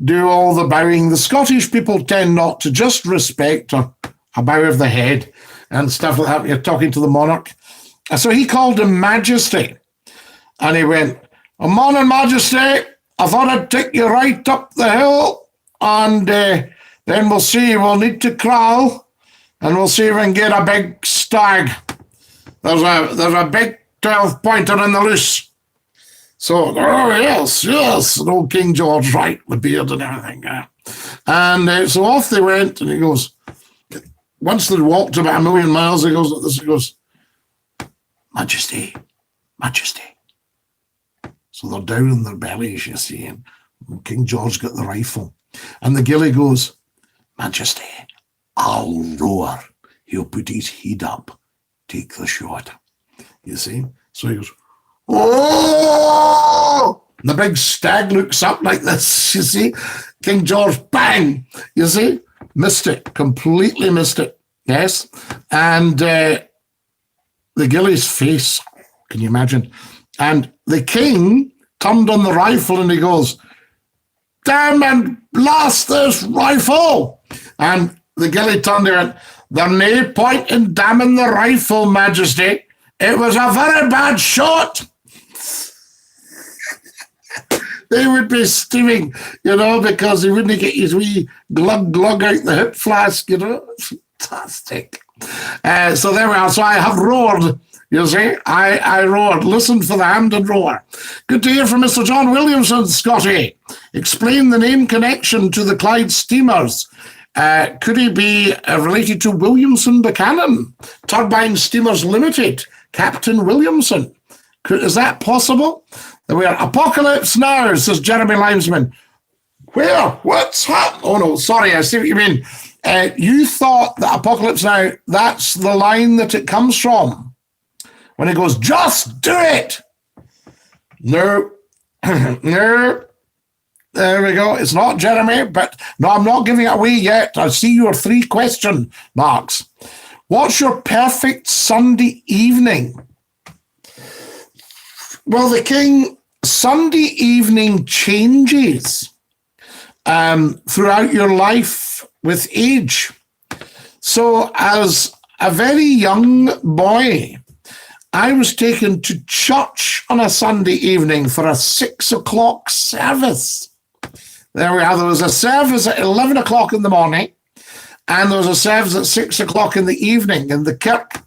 do all the bowing. The Scottish people tend not to, just respect or a bow of the head and stuff like that. You're talking to the monarch. And so he called him Majesty. And he went, "Morning, Majesty. I thought I'd take you right up the hill, and then we'll see. We'll need to crawl, and we'll see if we can get a big stag. There's a big 12-pointer in the loose." So, yes, and old King George, right, with beard and everything. And so off they went, and he goes, once they'd walked about 1,000,000 miles, he goes like this, he goes, "Majesty, Majesty." So they're down on their bellies, you see, and King George got the rifle. And the gilly goes, "Majesty, I'll roar. He'll put his head up. Take the shot." You see? So he goes, "Oh!" And the big stag looks up like this, you see? King George, bang! You see? Missed it. Completely missed it. Yes? And the gilly's face, can you imagine? And the king turned on the rifle and he goes, "Damn and blast this rifle!" And the gilly turned and went, "There's no point in damning the rifle, Majesty. It was a very bad shot." They would be steaming, because he wouldn't get his wee glug out the hip flask, Fantastic. So there we are. So I have roared, you see. I roared. Listen for the Hampden roar. Good to hear from Mr. John Williamson, Scotty. Explain the name connection to the Clyde steamers. Could he be related to Williamson Buchanan? Turbine Steamers Limited, Captain Williamson. Is that possible? We are Apocalypse Now, says Jeremy Limesman. Where? What's happened? Oh, no, sorry, I see what you mean. You thought that Apocalypse Now, that's the line that it comes from. when he goes, just do it. No, no. There we go. It's not Jeremy, but no, I'm not giving it away yet. I see your 3 question marks. What's your perfect Sunday evening? Well, the king, Sunday evening changes throughout your life with age. So as a very young boy, I was taken to church on a Sunday evening for a 6 o'clock service. There we are. There was a service at 11 o'clock in the morning, and there was a service at 6 o'clock in the evening in the kirk.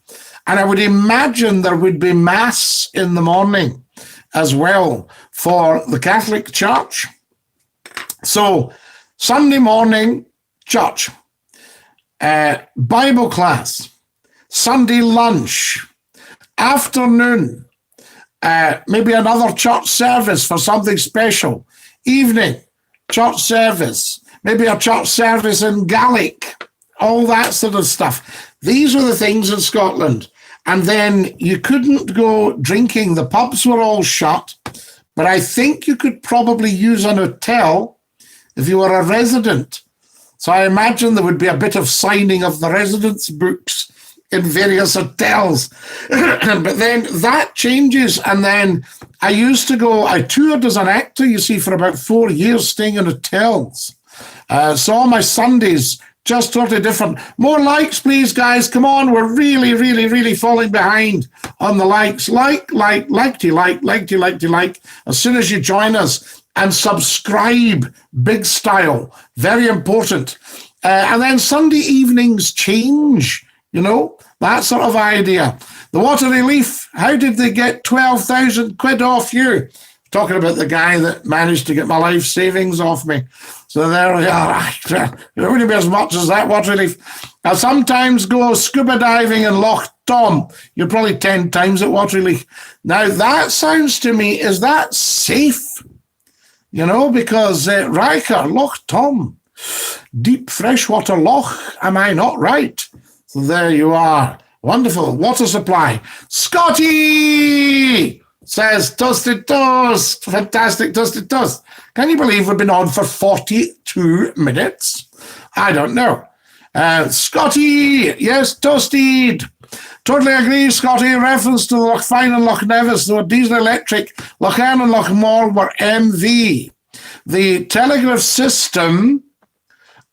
And I would imagine there would be mass in the morning as well for the Catholic Church. So Sunday morning, church, Bible class, Sunday lunch, afternoon, maybe another church service for something special, evening, church service, maybe a church service in Gaelic, all that sort of stuff. These are the things in Scotland. And then you couldn't go drinking. The pubs were all shut. But I think you could probably use an hotel if you were a resident. So I imagine there would be a bit of signing of the residence books in various hotels. But then that changes. And then I toured as an actor, you see, for about 4 years, staying in hotels. So all my Sundays, just totally different. More likes, please, guys. Come on. We're really, really, really falling behind on the likes. Like. As soon as you join us, and subscribe, big style. Very important. And then Sunday evenings change, that sort of idea. The Water Relief, how did they get 12,000 quid off you? Talking about the guy that managed to get my life savings off me. So there we are. It wouldn't be as much as that, Water Relief. I sometimes go scuba diving in Loch Tom. You're probably 10 times at Water Relief. Now, that sounds to me, is that safe? Because Riker, Loch Tom, deep freshwater loch, am I not right? So there you are. Wonderful. Water supply. Scotty says, toasted toast. Fantastic toasted toast. Can you believe we've been on for 42 minutes? I don't know. Scotty, yes, toasted. Totally agree, Scotty. In reference to Loch Fyne and Loch Nevis, they were diesel electric. Loch Earn and Loch Moor were MV. The telegraph system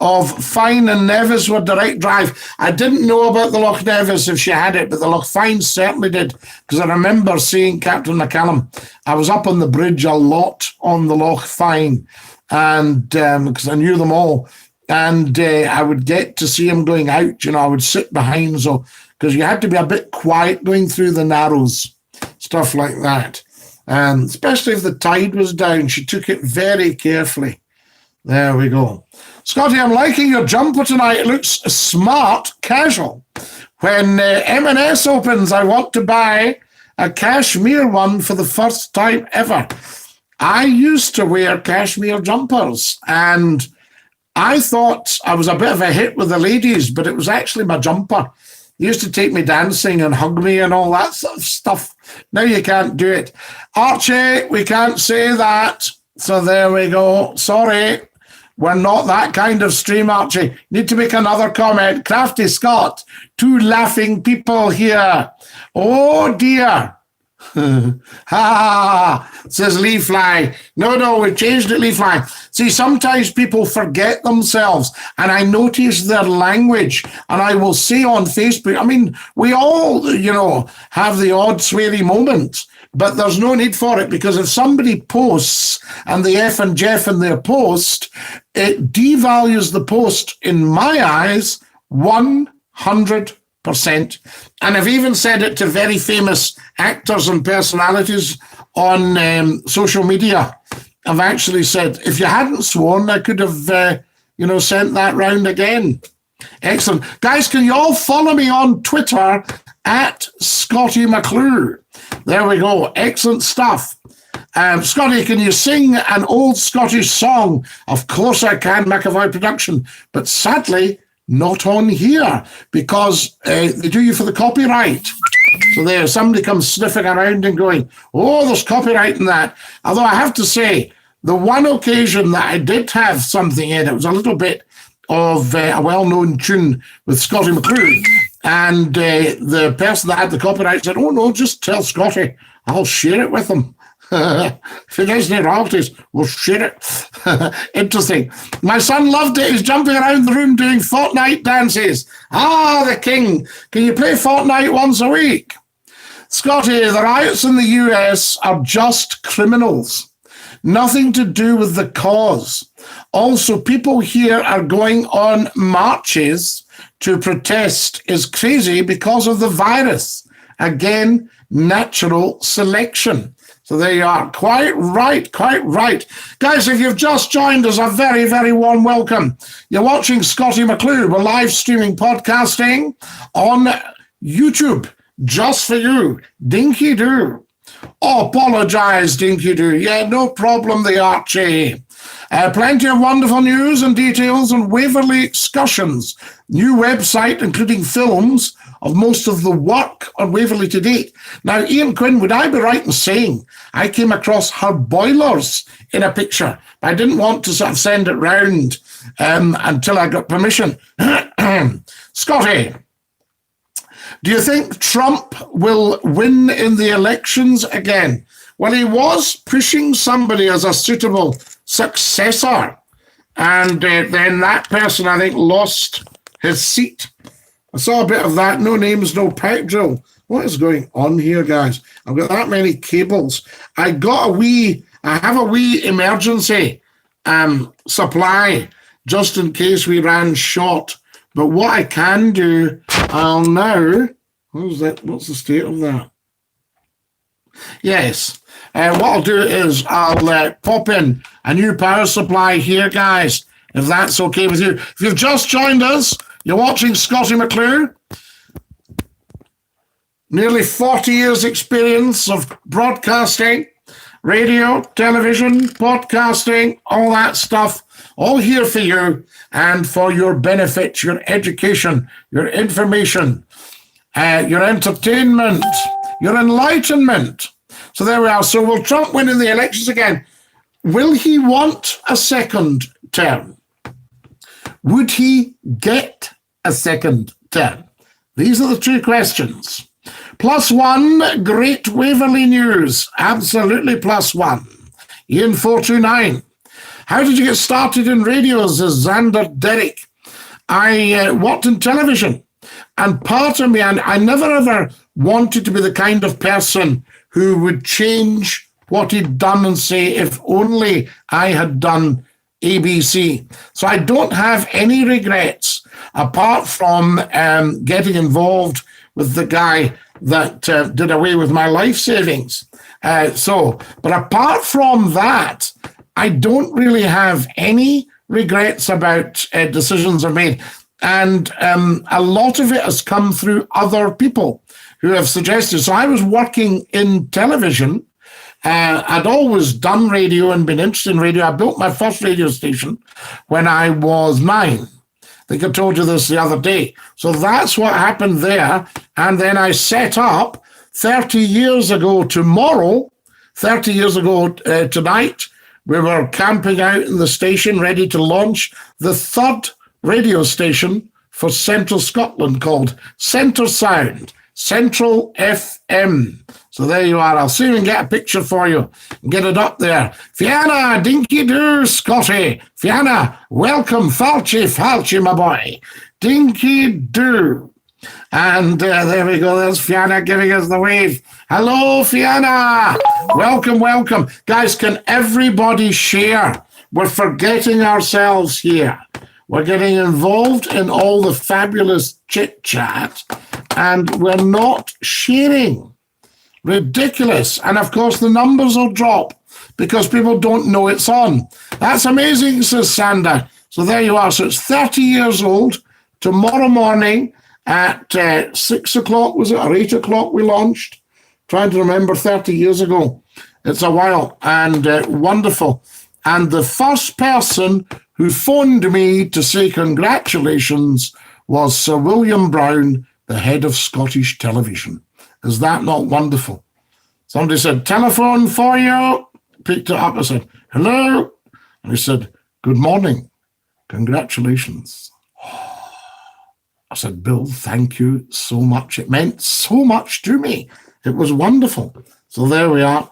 of Fyne and Nevis were direct drive. I didn't know about the Loch Nevis if she had it, but the Loch Fyne certainly did, because I remember seeing Captain McCallum. I was up on the bridge a lot on the Loch Fyne, and because I knew them all. And I would get to see him going out. I would sit behind, so because you had to be a bit quiet going through the narrows, stuff like that. And especially if the tide was down, she took it very carefully. There we go. Scotty, I'm liking your jumper tonight. It looks smart, casual. When M&S opens, I want to buy a cashmere one for the first time ever. I used to wear cashmere jumpers, and I thought I was a bit of a hit with the ladies, but it was actually my jumper. They used to take me dancing and hug me and all that sort of stuff. Now you can't do it. Archie, we can't say that. So there we go. Sorry. We're not that kind of stream, Archie. Need to make another comment. Crafty Scott, 2 laughing people here. Oh, dear. Says Lee Fly. No, we changed it, Lee Fly. See, sometimes people forget themselves, and I notice their language, and I will say on Facebook, I mean, we all, have the odd sweary moment, but there's no need for it, because if somebody posts and they F and Jeff in their post, it devalues the post, in my eyes, 100%. And I've even said it to very famous actors and personalities on social media. I've actually said, if you hadn't sworn, I could have, sent that round again. Excellent. Guys, can you all follow me on Twitter at Scottie McClue? There we go. Excellent stuff. Scotty, can you sing an old Scottish song? Of course I can, McAvoy Production. But sadly, not on here, because they do you for the copyright. So there, somebody comes sniffing around and going, oh, there's copyright in that. Although I have to say, the one occasion that I did have something in, it was a little bit of a well-known tune with Scottie McClue. And the person that had the copyright said, oh, no, just tell Scottie, I'll share it with him. If he gets any royalties, we'll share it. Interesting. My son loved it. He's jumping around the room doing Fortnite dances. Ah, the king. Can you play Fortnite once a week? Scottie, the riots in the US are just criminals. Nothing to do with the cause. Also, people here are going on marches to protest is crazy because of the virus. Again, natural selection. So there you are. Quite right, quite right. Guys, if you've just joined us, a very, very warm welcome. You're watching Scottie McClue. We're live streaming podcasting on YouTube, just for you. Dinky-Doo. Oh, apologize, Dinky-Doo. Yeah, no problem, the Archie. Plenty of wonderful news and details on Waverley Excursions. New website, including films of most of the work on Waverley to date. Now, Ian Quinn, would I be right in saying I came across her boilers in a picture? I didn't want to sort of send it round until I got permission. Scottie, do you think Trump will win in the elections again? Well, he was pushing somebody as a suitable successor, and then that person, I think, lost his seat. I saw a bit of that. No names, no pipe drill. What is going on here, guys? I've got that many cables. I have a wee emergency supply just in case we ran short. But what I can do, I'll now, what's the state of that? Yes. What I'll do is I'll pop in a new power supply here, guys, if that's okay with you. If you've just joined us, you're watching Scottie McClue. Nearly 40 years experience of broadcasting, radio, television, podcasting, all that stuff, all here for you and for your benefit, your education, your information, your entertainment, your enlightenment. So there we are. So will Trump win in the elections again? Will he want a second term? Would he get a second term? These are the two questions. +1, great Waverley news. Absolutely +1. Ian 429. How did you get started in radios? As Xander Derrick. I worked in television. And part of me, and I never ever wanted to be the kind of person who would change what he'd done and say, if only I had done ABC. So I don't have any regrets apart from getting involved with the guy that did away with my life savings. But apart from that, I don't really have any regrets about decisions I've made. And a lot of it has come through other people who have suggested. So I was working in television. I'd always done radio and been interested in radio. I built my first radio station when I was 9. I think I told you this the other day. So that's what happened there. And then I set up 30 years ago tomorrow, 30 years ago tonight, we were camping out in the station ready to launch the third radio station for Central Scotland called Centre Sound, Central FM. So there you are. I'll see if we can get a picture for you and get it up there. Fianna, Dinky-Doo, Scottie. Fianna, welcome. Falchi, my boy. Dinky-Doo. And there we go. There's Fianna giving us the wave. Hello, Fianna. Welcome, welcome. Guys, can everybody share? We're forgetting ourselves here. We're getting involved in all the fabulous chit-chat, and we're not sharing. Ridiculous. And, of course, the numbers will drop because people don't know it's on. That's amazing, says Sanda. So there you are. So it's 30 years old. Tomorrow morning at 6 o'clock, was it, or 8 o'clock we launched? Trying to remember 30 years ago. It's a while, and wonderful. And the first person who phoned me to say congratulations was Sir William Brown, the head of Scottish television. Is that not wonderful? Somebody said, telephone for you. Picked it up. I said, hello. And he said, good morning. Congratulations. I said, Bill, thank you so much. It meant so much to me. It was wonderful. So there we are.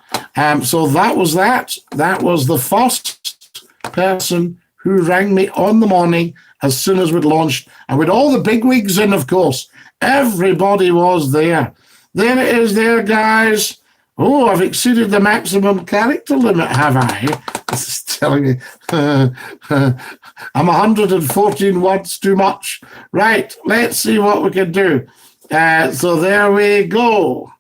So that was that. That was the first person who rang me on the morning as soon as we'd launched. And with all the bigwigs in, of course, everybody was there. There it is there, guys. Oh, I've exceeded the maximum character limit, have I? This is telling me I'm 114 words too much. Right, let's see what we can do. So there we go.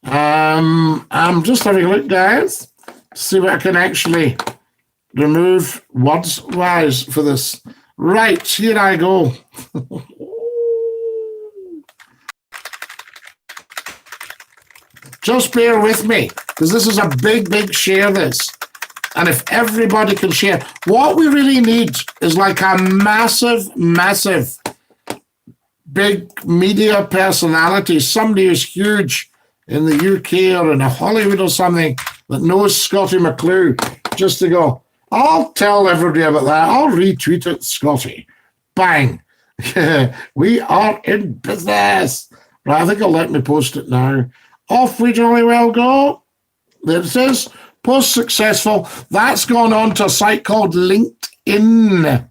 I'm just having a look, guys, to see what I can actually remove words-wise for this. Right, here I go. Just bear with me, because this is a big, big share, this. And if everybody can share, what we really need is like a massive, massive, big media personality, somebody who's huge in the UK or in Hollywood or something that knows Scottie McClue, just to go, I'll tell everybody about that. I'll retweet it, Scottie. Bang. We are in business. Right, I think I'll let me post it now. Off we jolly well go. There it is. Post successful. That's gone on to a site called LinkedIn.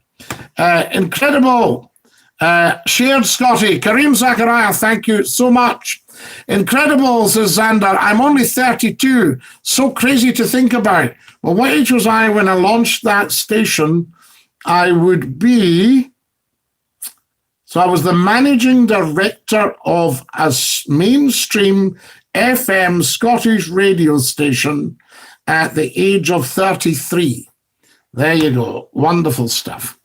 Incredible. Shared Scottie. Kareem Zachariah, thank you so much. Incredible, says Xander. I'm only 32. So crazy to think about. Well, what age was I when I launched that station? I would be... So I was the managing director of a mainstream FM Scottish radio station at the age of 33. There you go. Wonderful stuff.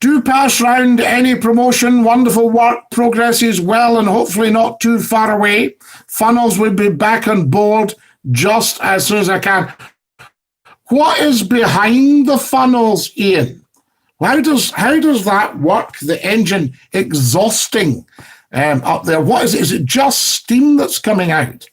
Do pass round any promotion. Wonderful work. Progress is well and hopefully not too far away. Funnels will be back on board just as soon as I can. What is behind the funnels, Ian? How does that work? The engine exhausting up there. What is it? Is it just steam that's coming out?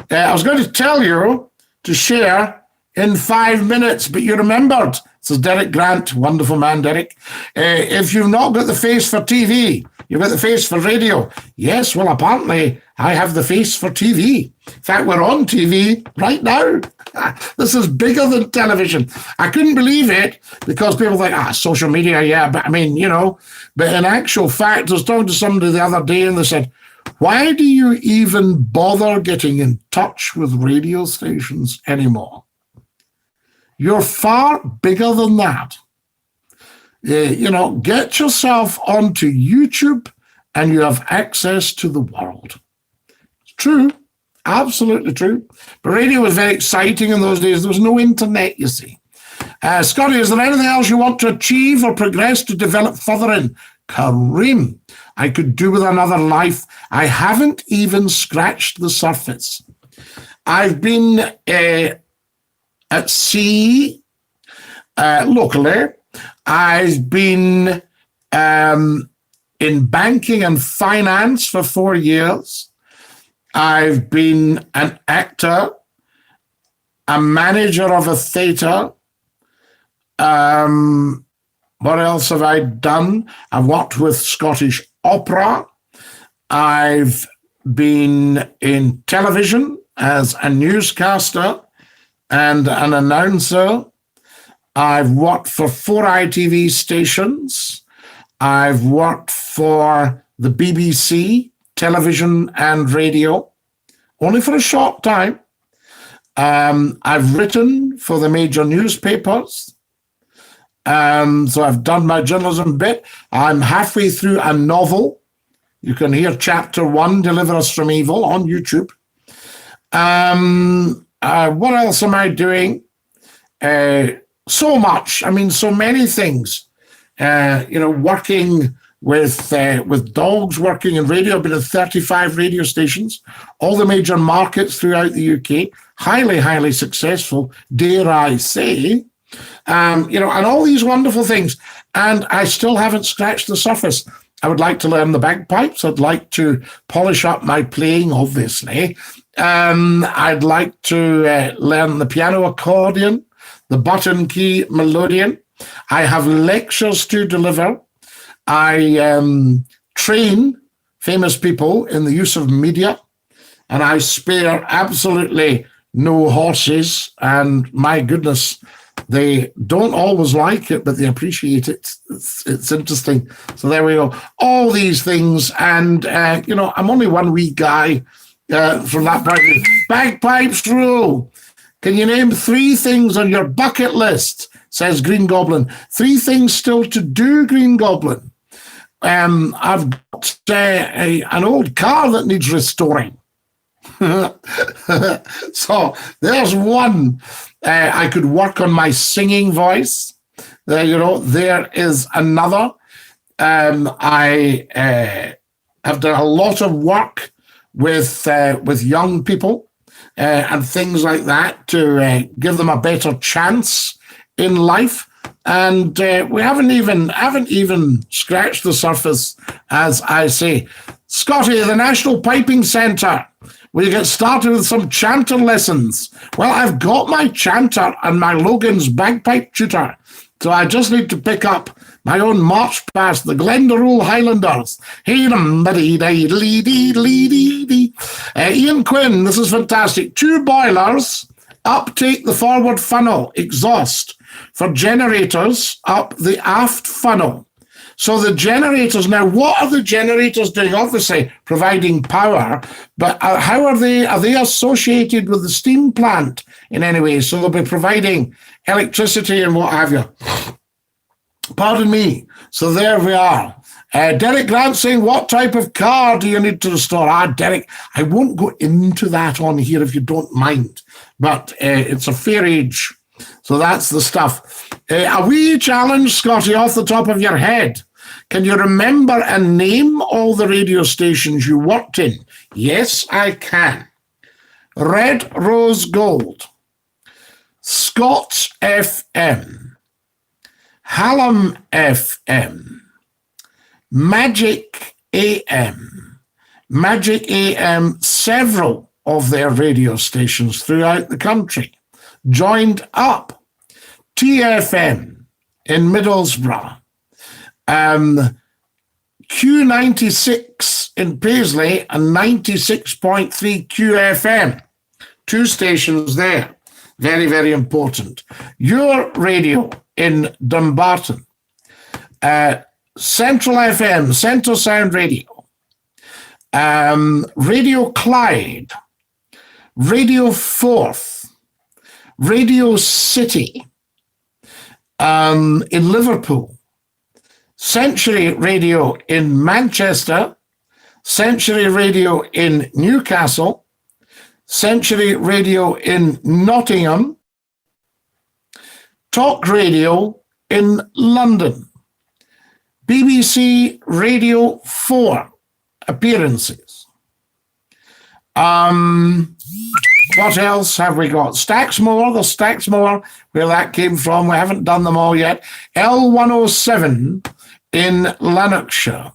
I was going to tell you to share in 5 minutes, but you remembered. This is Derek Grant, wonderful man, Derek. If you've not got the face for TV, you've got the face for radio. Yes, well, apparently I have the face for TV. In fact, we're on TV right now. This is bigger than television. I couldn't believe it because people think, social media, yeah, but I mean, but in actual fact, I was talking to somebody the other day and they said, why do you even bother getting in touch with radio stations anymore? You're far bigger than that. Get yourself onto YouTube and you have access to the world. It's true. Absolutely true. But radio was very exciting in those days. There was no internet, you see. Scottie, is there anything else you want to achieve or progress to develop further in? Kareem, I could do with another life. I haven't even scratched the surface. I've been at sea locally. I've been in banking and finance for 4 years. I've been an actor, a manager of a theatre. What else have I done? I've worked with Scottish Opera. I've been in television as a newscaster and an announcer. I've worked for 4 ITV stations. I've worked for the BBC, television and radio, only for a short time. I've written for the major newspapers. So I've done my journalism bit. I'm halfway through a novel. You can hear chapter 1, Deliver Us from Evil, on YouTube. What else am I doing? So much. I mean, so many things. Working with dogs working in radio. I've been in 35 radio stations, all the major markets throughout the UK. Highly, highly successful, dare I say. And all these wonderful things. And I still haven't scratched the surface. I would like to learn the bagpipes. I'd like to polish up my playing, obviously. I'd like to learn the piano accordion, the button key melodeon. I have lectures to deliver. I train famous people in the use of media, and I spare absolutely no horses. And my goodness, they don't always like it, but they appreciate it. It's interesting. So there we go. All these things. And, I'm only one wee guy from that point of view. Bagpipes rule. Can you name 3 things on your bucket list? Says Green Goblin. 3 things still to do, Green Goblin. I've got an old car that needs restoring. So there's one. I could work on my singing voice. There is another. I have done a lot of work with young people and things like that to give them a better chance in life. And we haven't even scratched the surface, as I say. Scotty, the National Piping Centre. Will you get started with some chanter lessons? Well, I've got my chanter and my Logan's bagpipe tutor, so I just need to pick up my own march past the Glendaruel Highlanders. Ian Quinn, this is fantastic. 2 boilers, uptake the forward funnel, exhaust. For generators, up the aft funnel. So the generators, now what are the generators doing? Obviously providing power, but how are they? Are they associated with the steam plant in any way? So they'll be providing electricity and what have you. Pardon me. So there we are. Derek Grant saying, what type of car do you need to restore? Derek, I won't go into that on here if you don't mind, but it's a fair age. So that's the stuff. A wee challenge, Scotty, off the top of your head. Can you remember and name all the radio stations you worked in? Yes, I can. Red Rose Gold, Scots FM, Hallam FM, Magic AM, several of their radio stations throughout the country. Joined up, TFM in Middlesbrough, Q96 in Paisley, and 96.3 QFM. 2 stations there. Very, very important. Your radio in Dumbarton, Central FM, Central Sound Radio, Radio Clyde, Radio Forth, Radio City in Liverpool, Century Radio in Manchester, Century Radio in Newcastle, Century Radio in Nottingham, Talk Radio in London, BBC Radio 4 appearances. What else have we got? Stacksmore, the Stacksmore, where that came from. We haven't done them all yet. L107 in Lanarkshire.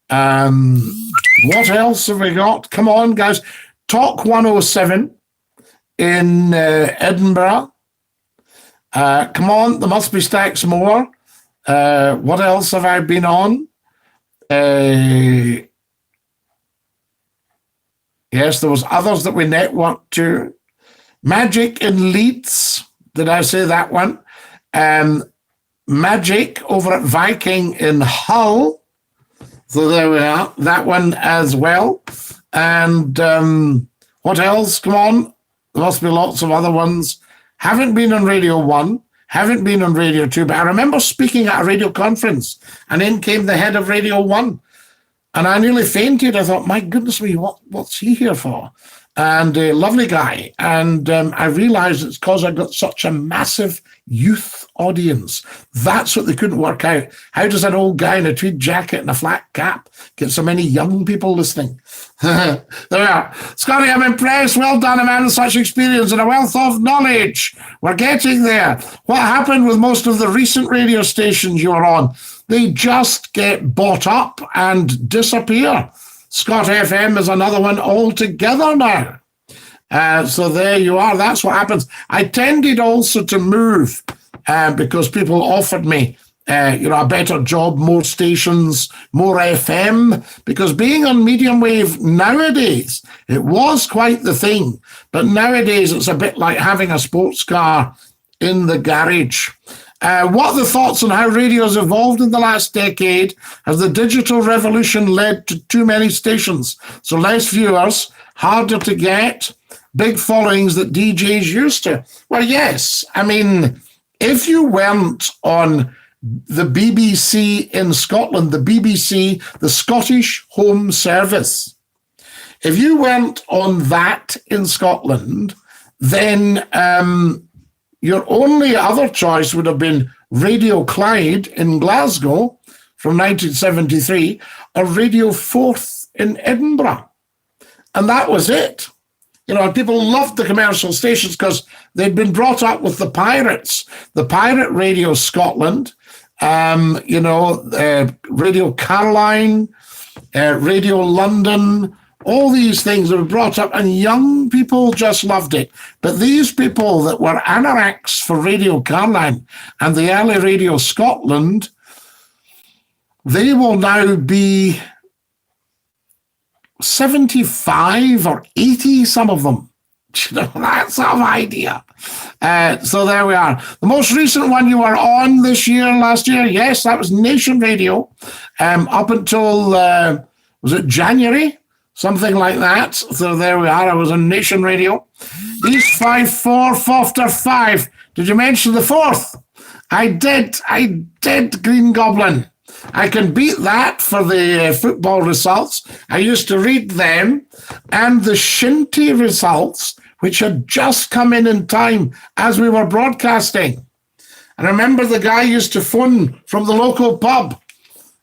What else have we got? Come on, guys. Talk 107 in Edinburgh. Come on, there must be Stacksmore. What else have I been on? Yes, there was others that we networked to. Magic in Leeds. Did I say that one? Magic over at Viking in Hull. So there we are. That one as well. And what else? Come on. There must be lots of other ones. Haven't been on Radio 1. Haven't been on Radio 2. But I remember speaking at a radio conference. And in came the head of Radio 1. And I nearly fainted. I thought, my goodness me, what's he here for? And a lovely guy. And I realized it's because I got such a massive youth audience. That's what they couldn't work out. How does an old guy in a tweed jacket and a flat cap get so many young people listening? There we are. Scottie, I'm impressed. Well done, a man with such experience and a wealth of knowledge. We're getting there. What happened with most of the recent radio stations you were on? They just get bought up and disappear. Scott FM is another one altogether now. So there you are. That's what happens. I tended also to move because people offered me, a better job, more stations, more FM. Because being on medium wave nowadays, it was quite the thing. But nowadays, it's a bit like having a sports car in the garage. What are the thoughts on how radio has evolved in the last decade? Has the digital revolution led to too many stations? So less viewers, harder to get, big followings that DJs used to? Well, yes. I mean, if you went on the BBC in Scotland, the BBC, the Scottish Home Service, if you went on that in Scotland, then your only other choice would have been Radio Clyde in Glasgow from 1973 or Radio Forth in Edinburgh. And that was it. People loved the commercial stations because they'd been brought up with the pirates, the Pirate Radio Scotland, Radio Caroline, Radio London, all these things were brought up, and young people just loved it. But these people that were anoraks for Radio Caroline and the early Radio Scotland, they will now be 75 or 80, some of them. That sort of idea. So there we are. The most recent one you were on last year, yes, that was Nation Radio. Up until, was it January? Something like that. So there we are. I was on Nation Radio. East 5-4, Fofter 5. Did you mention the fourth? I did, Green Goblin. I can beat that for the football results. I used to read them and the Shinty results, which had just come in time as we were broadcasting. And I remember the guy used to phone from the local pub,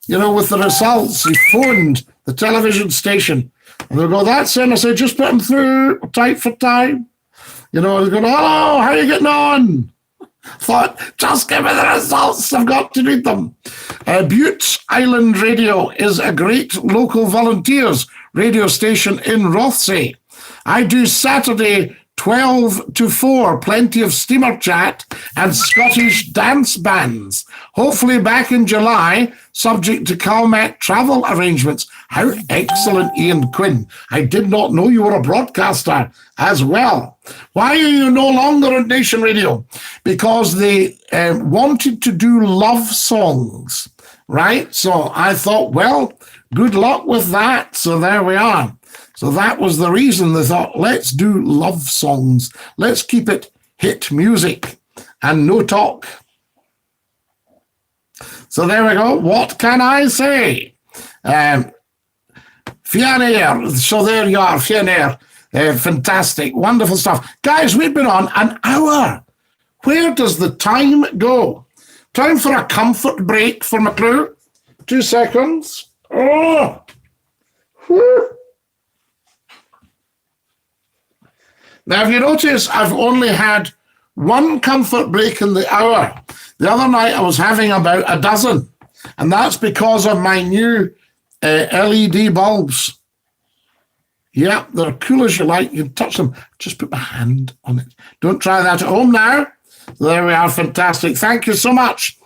with the results. He phoned the television station. And they'll go, that's him. I said, just put him through, tight for time. They go, hello, how are you getting on? Thought, just give me the results. I've got to read them. Butte Island Radio is a great local volunteers radio station in Rothsay. I do Saturday 12 to 4, plenty of steamer chat and Scottish dance bands. Hopefully back in July, subject to Calmac travel arrangements. How excellent, Ian Quinn. I did not know you were a broadcaster as well. Why are you no longer on Nation Radio? Because they wanted to do love songs, right? So I thought, well, good luck with that. So there we are. So that was the reason they thought, let's do love songs. Let's keep it hit music and no talk. So there we go. What can I say? Fianair. So there you are, Fianair. Fantastic. Wonderful stuff. Guys, we've been on an hour. Where does the time go? Time for a comfort break for McClue. 2 seconds. Oh. Whew. Now, if you notice, I've only had one comfort break in the hour. The other night, I was having about a dozen. And that's because of my new LED bulbs. Yeah, they're cool as you like. You can touch them. Just put my hand on it. Don't try that at home now. There we are. Fantastic. Thank you so much.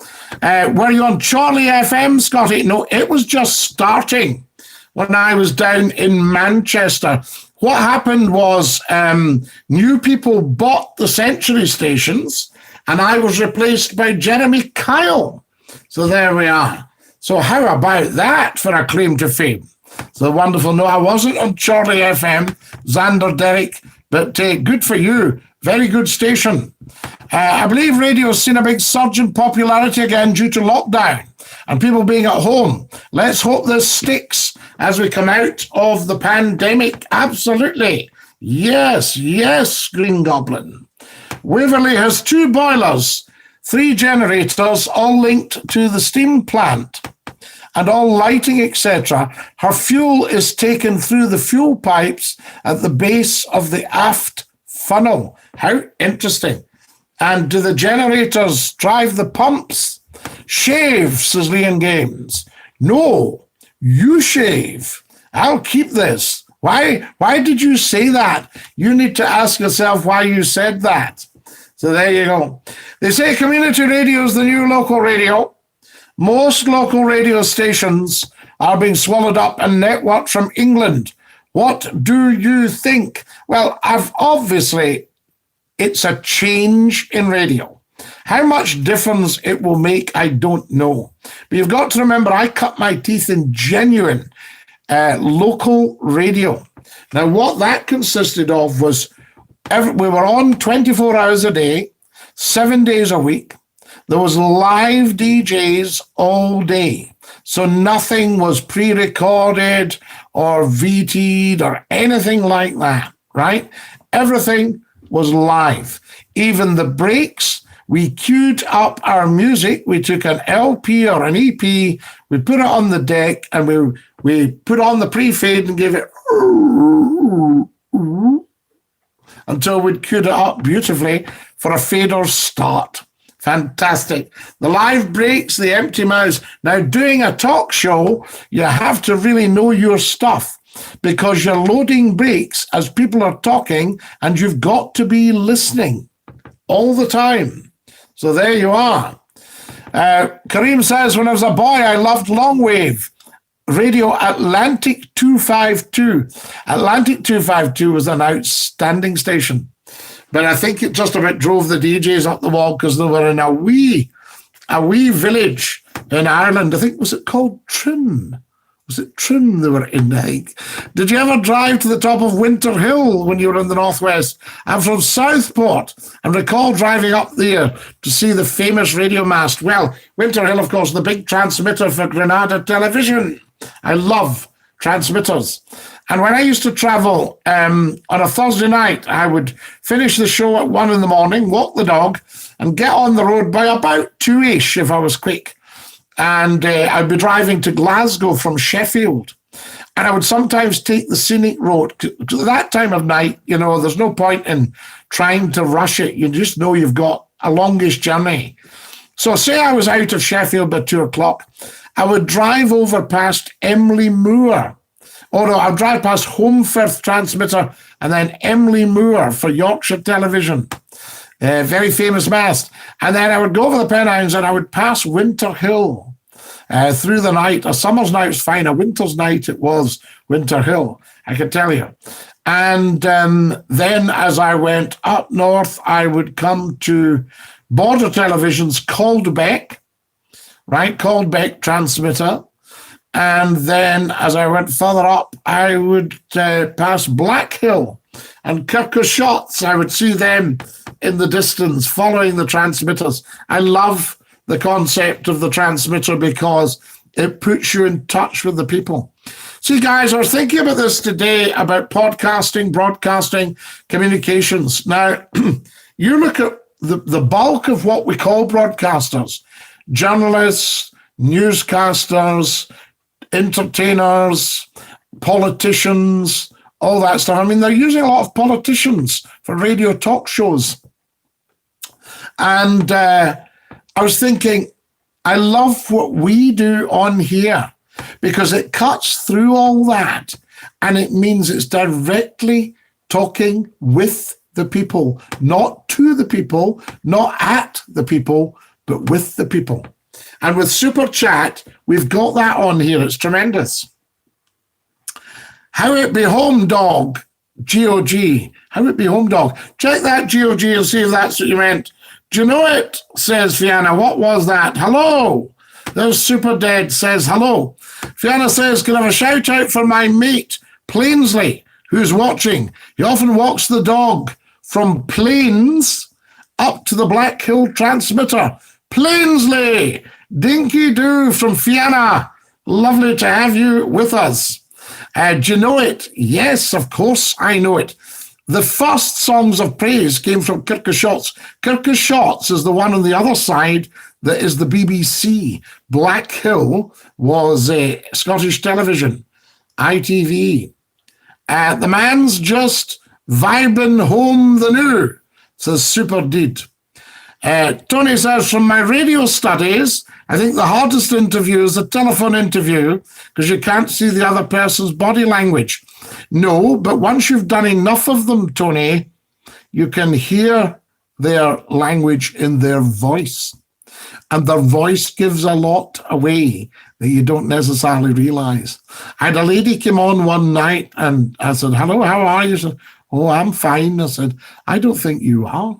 Were you on Charlie FM, Scottie? No, it was just starting when I was down in Manchester. What happened was new people bought the Century stations and I was replaced by Jeremy Kyle. So there we are. So how about that for a claim to fame? So wonderful. No, I wasn't on Charlie FM, Xander Derrick, but good for you. Very good station. I believe radio's seen a big surge in popularity again due to lockdown and people being at home. Let's hope this sticks as we come out of the pandemic. Absolutely. Yes, Green Goblin. Waverley has 2 boilers. 3 generators, all linked to the steam plant, and all lighting, etc. Her fuel is taken through the fuel pipes at the base of the aft funnel. How interesting. And do the generators drive the pumps? Shave, says Leon Games. No, you shave. I'll keep this. Why did you say that? You need to ask yourself why you said that. So there you go. They say community radio is the new local radio. Most local radio stations are being swallowed up and networked from England. What do you think? Well, obviously, it's a change in radio. How much difference it will make, I don't know. But you've got to remember, I cut my teeth in genuine local radio. Now, what that consisted of was we were on 24 hours a day, 7 days a week. There was live DJs all day. So nothing was pre-recorded or VT'd or anything like that, right? Everything was live. Even the breaks, we queued up our music. We took an LP or an EP, we put it on the deck, and we put on the pre-fade and gave it until we'd queued it up beautifully for a fader start. Fantastic. The live breaks, the empty mouths. Now, doing a talk show, you have to really know your stuff because you're loading breaks as people are talking and you've got to be listening all the time. So there you are. Kareem says, when I was a boy, I loved long wave. Radio Atlantic 252. Atlantic 252 was an outstanding station. But I think it just about drove the DJs up the wall because they were in a wee village in Ireland. I think, was it called Trim? Was it Trim they were in, I think? Did you ever drive to the top of Winter Hill when you were in the Northwest? I'm from Southport and recall driving up there to see the famous radio mast. Well, Winter Hill, of course, the big transmitter for Granada Television. I love transmitters. And when I used to travel on a Thursday night, I would finish the show at 1 a.m, walk the dog, and get on the road by about 2-ish if I was quick. And I'd be driving to Glasgow from Sheffield. And I would sometimes take the scenic road. To that time of night, you know, there's no point in trying to rush it. You just know you've got a longish journey. So say I was out of Sheffield by 2 o'clock, I would drive over past Emily Moor. Or no, I'd drive past Homefirth Transmitter and then Emily Moor for Yorkshire Television. Very famous mast. And then I would go over the Pennines and I would pass Winter Hill through the night. A summer's night was fine. A winter's night it was Winter Hill, I can tell you. And then as I went up north, I would come to Border Television's Caldbeck, right? Caldbeck Transmitter. And then as I went further up, I would pass Blackhill and Kirkoshots. I would see them in the distance following the transmitters. I love the concept of the transmitter because it puts you in touch with the people. See, guys, I was thinking about this today about podcasting, broadcasting, communications. Now, you look at the bulk of what we call broadcasters, journalists, newscasters, entertainers, politicians, all that stuff. I mean, they're using a lot of politicians for radio talk shows. And I was thinking, I love what we do on here because it cuts through all that and it means it's directly talking with the people, not to the people, not at the people, but with the people. And with Super Chat, we've got that on here. It's tremendous. How it be home, dog? G-O-G. How it be home, dog? Check that G-O-G and see if that's what you meant. Do you know it? Says Fiona. What was that? Hello. There's Super Dead says hello. Fiona says, can I have a shout out for my mate, Plainsley, who's watching. He often walks the dog from Plains up to the Black Hill transmitter. Plainsley, Dinky-Doo from Fiona. Lovely to have you with us. Do you know it? Yes, of course I know it. The first songs of praise came from Kirk o' Shotts. Kirk o' Shotts is the one on the other side that is the BBC. Black Hill was Scottish television, ITV. The man's just vibing home the new, says Super Did. Tony says, from my radio studies, I think the hardest interview is the telephone interview because you can't see the other person's body language. No, but once you've done enough of them, Tony, you can hear their language in their voice. And their voice gives a lot away that you don't necessarily realize. I had a lady came on one night and I said, hello, how are you? She said, oh, I'm fine. I said, I don't think you are.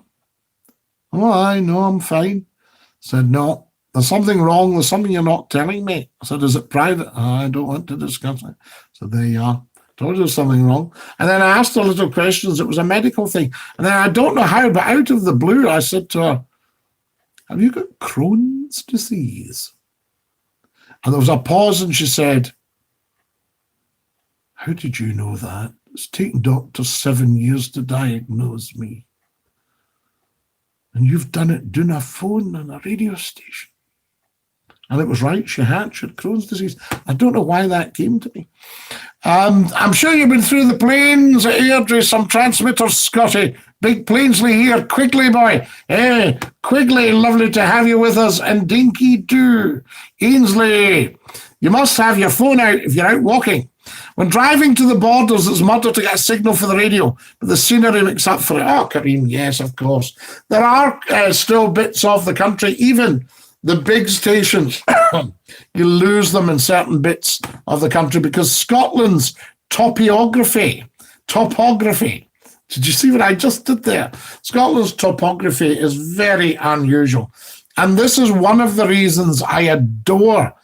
Oh, I know I'm fine. I said, no, there's something wrong. There's something you're not telling me. I said, is it private? I don't want to discuss it. So there you are. Told you there's something wrong. And then I asked her little questions. It was a medical thing. And then I don't know how, but out of the blue, I said to her, have you got Crohn's disease? And there was a pause and she said, how did you know that? It's taken doctors 7 years to diagnose me. And you've done it doing a phone on a radio station. And it was right, she had Crohn's disease. I don't know why that came to me. I'm sure you've been through the plains, Airdrie, some transmitters, Scotty. Big Plainsley here, Quigley boy. Hey, Quigley, lovely to have you with us. And Dinky-Doo, Ainsley, you must have your phone out if you're out walking. When driving to the borders, it's murder to get a signal for the radio, but the scenery makes up for it. Oh, Kareem, yes, of course. There are still bits of the country, even the big stations, you lose them in certain bits of the country because Scotland's topography. Did you see what I just did there? Scotland's topography is very unusual. And this is one of the reasons I adore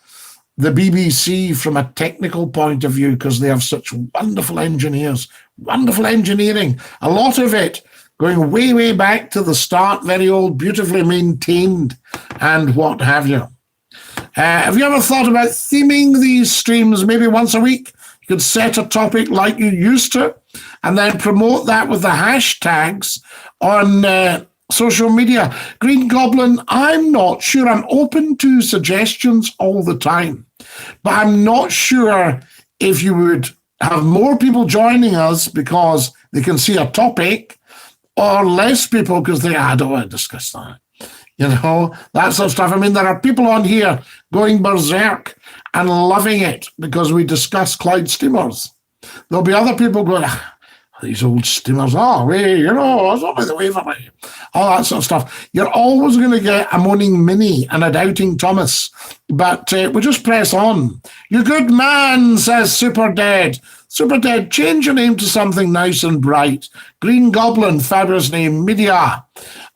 the BBC from a technical point of view because they have such wonderful engineers, wonderful engineering, a lot of it going way, way back to the start, very old, beautifully maintained, and what have you. Have you ever thought about theming these streams maybe once a week? You could set a topic like you used to, and then promote that with the hashtags on social media. Green Goblin, I'm not sure. I'm open to suggestions all the time, but I'm not sure if you would have more people joining us because they can see a topic, or less people because they, I don't want to discuss that. You know, that sort of stuff. I mean, there are people on here going berserk and loving it because we discuss Clyde steamers. There'll be other people going, these old steamers, it's only the way for me. All that sort of stuff. You're always going to get a moaning Minnie and a doubting Thomas, but we'll just press on. You good man, says Super Dead. Super Dead, change your name to something nice and bright. Green Goblin, fabulous name. Media.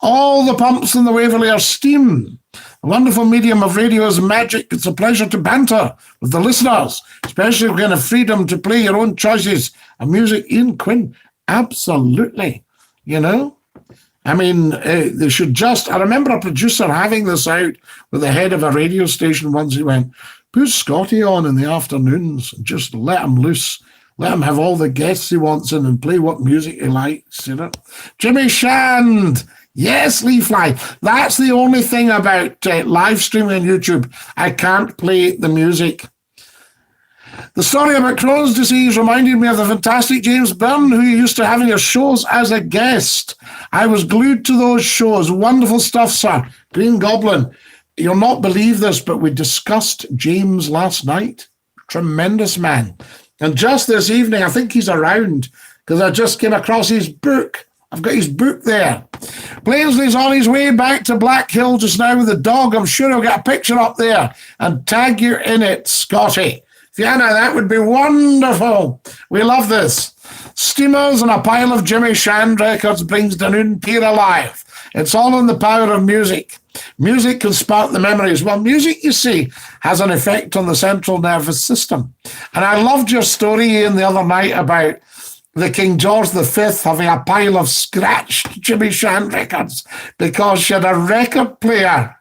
All the pumps in the Waverley are steam. The wonderful medium of radio is magic. It's a pleasure to banter with the listeners, especially when you have freedom to play your own choices of music. Ian Quinn, absolutely. You know? I mean, they should just... I remember a producer having this out with the head of a radio station once. He went, put Scotty on in the afternoons and just let him loose. Let him have all the guests he wants in and play what music he likes, you know. Jimmy Shand. Yes, Lee Fly. That's the only thing about live streaming on YouTube. I can't play the music. The story about Crohn's disease reminded me of the fantastic James Byrne, who you used to have in your shows as a guest. I was glued to those shows. Wonderful stuff, sir. Green Goblin. You'll not believe this, but we discussed James last night. Tremendous man. And just this evening, I think he's around because I just came across his book. I've got his book there. Plainsley's on his way back to Black Hill just now with the dog. I'm sure he'll get a picture up there and tag you in it, Scotty. Fiona, that would be wonderful. We love this. Steamers and a pile of Jimmy Shand records brings Dunoon Pier alive. It's all in the power of music. Music can spark the memories. Well, music, you see, has an effect on the central nervous system. And I loved your story, Ian, the other night about the King George V having a pile of scratched Jimmy Shand records because she had a record player.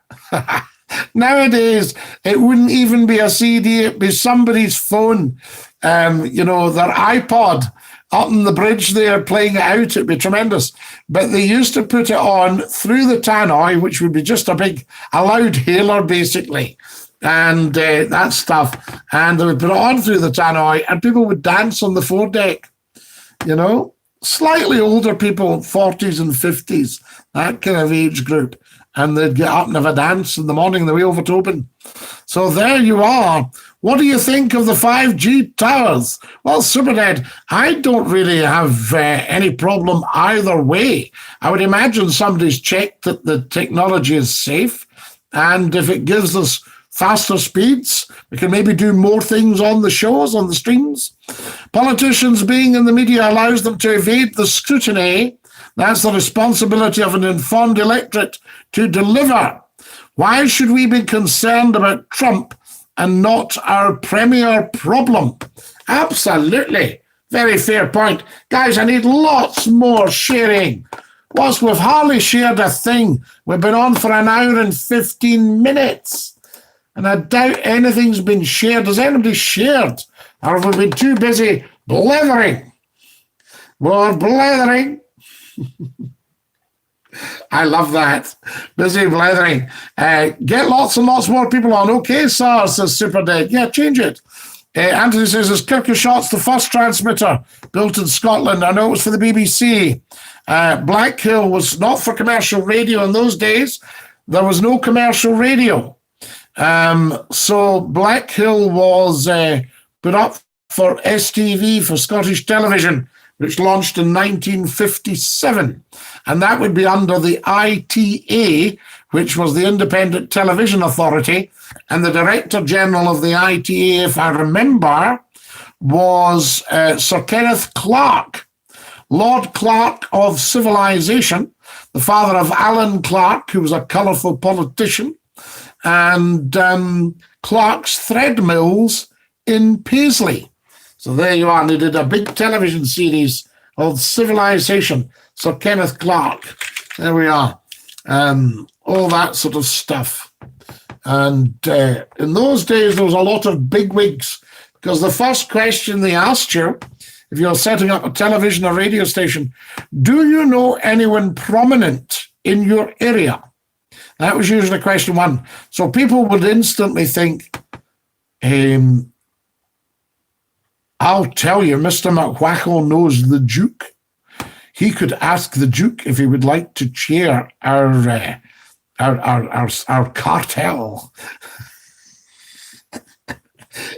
Nowadays, it wouldn't even be a CD, it'd be somebody's phone, their iPod up on the bridge there playing it out. It'd be tremendous. But they used to put it on through the tannoy, which would be just a loud hailer, basically. And that stuff. And they would put it on through the tannoy, and people would dance on the foredeck, you know. Slightly older people, 40s and 50s, that kind of age group. And they'd get up and have a dance in the morning the way over to open. So there you are. What do you think of the 5G towers? Well, Superdad, I don't really have any problem either way. I would imagine somebody's checked that the technology is safe. And if it gives us faster speeds, we can maybe do more things on the shows, on the streams. Politicians being in the media allows them to evade the scrutiny. That's the responsibility of an informed electorate to deliver. Why should we be concerned about Trump and not our premier problem? Absolutely. Very fair point. Guys, I need lots more sharing. Whilst we've hardly shared a thing, we've been on for an hour and 15 minutes. And I doubt anything's been shared. Has anybody shared? Or have we been too busy blethering? More blethering. I love that. Busy blethering. Get lots and lots more people on. Okay, sir, says Superdad. Yeah, change it. Anthony says, is Kirkshot's the first transmitter built in Scotland? I know it was for the BBC. Blackhill was not for commercial radio in those days. There was no commercial radio. So Blackhill was put up for STV, for Scottish Television, which launched in 1957. And that would be under the ITA, which was the Independent Television Authority. And the Director General of the ITA, if I remember, was Sir Kenneth Clarke, Lord Clarke of Civilization, the father of Alan Clarke, who was a colourful politician, and Clark's Thread Mills in Paisley. So there you are. And they did a big television series called Civilization. Sir Kenneth Clarke. There we are. All that sort of stuff. And in those days, there was a lot of bigwigs, because the first question they asked you, if you're setting up a television or radio station, do you know anyone prominent in your area? That was usually question one. So people would instantly think, I'll tell you, Mr. McWhackle knows the Duke. He could ask the Duke if he would like to chair our cartel.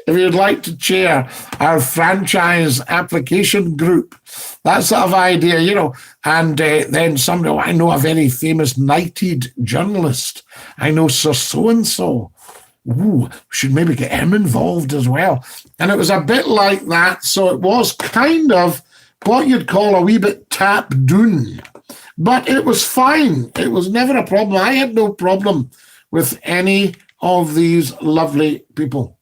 If you'd like to chair our franchise application group, that sort of idea, you know. And then somebody, I know a very famous knighted journalist. I know Sir So-and-so. Ooh, we should maybe get him involved as well. And it was a bit like that. So it was kind of what you'd call a wee bit tap doon. But it was fine. It was never a problem. I had no problem with any of these lovely people.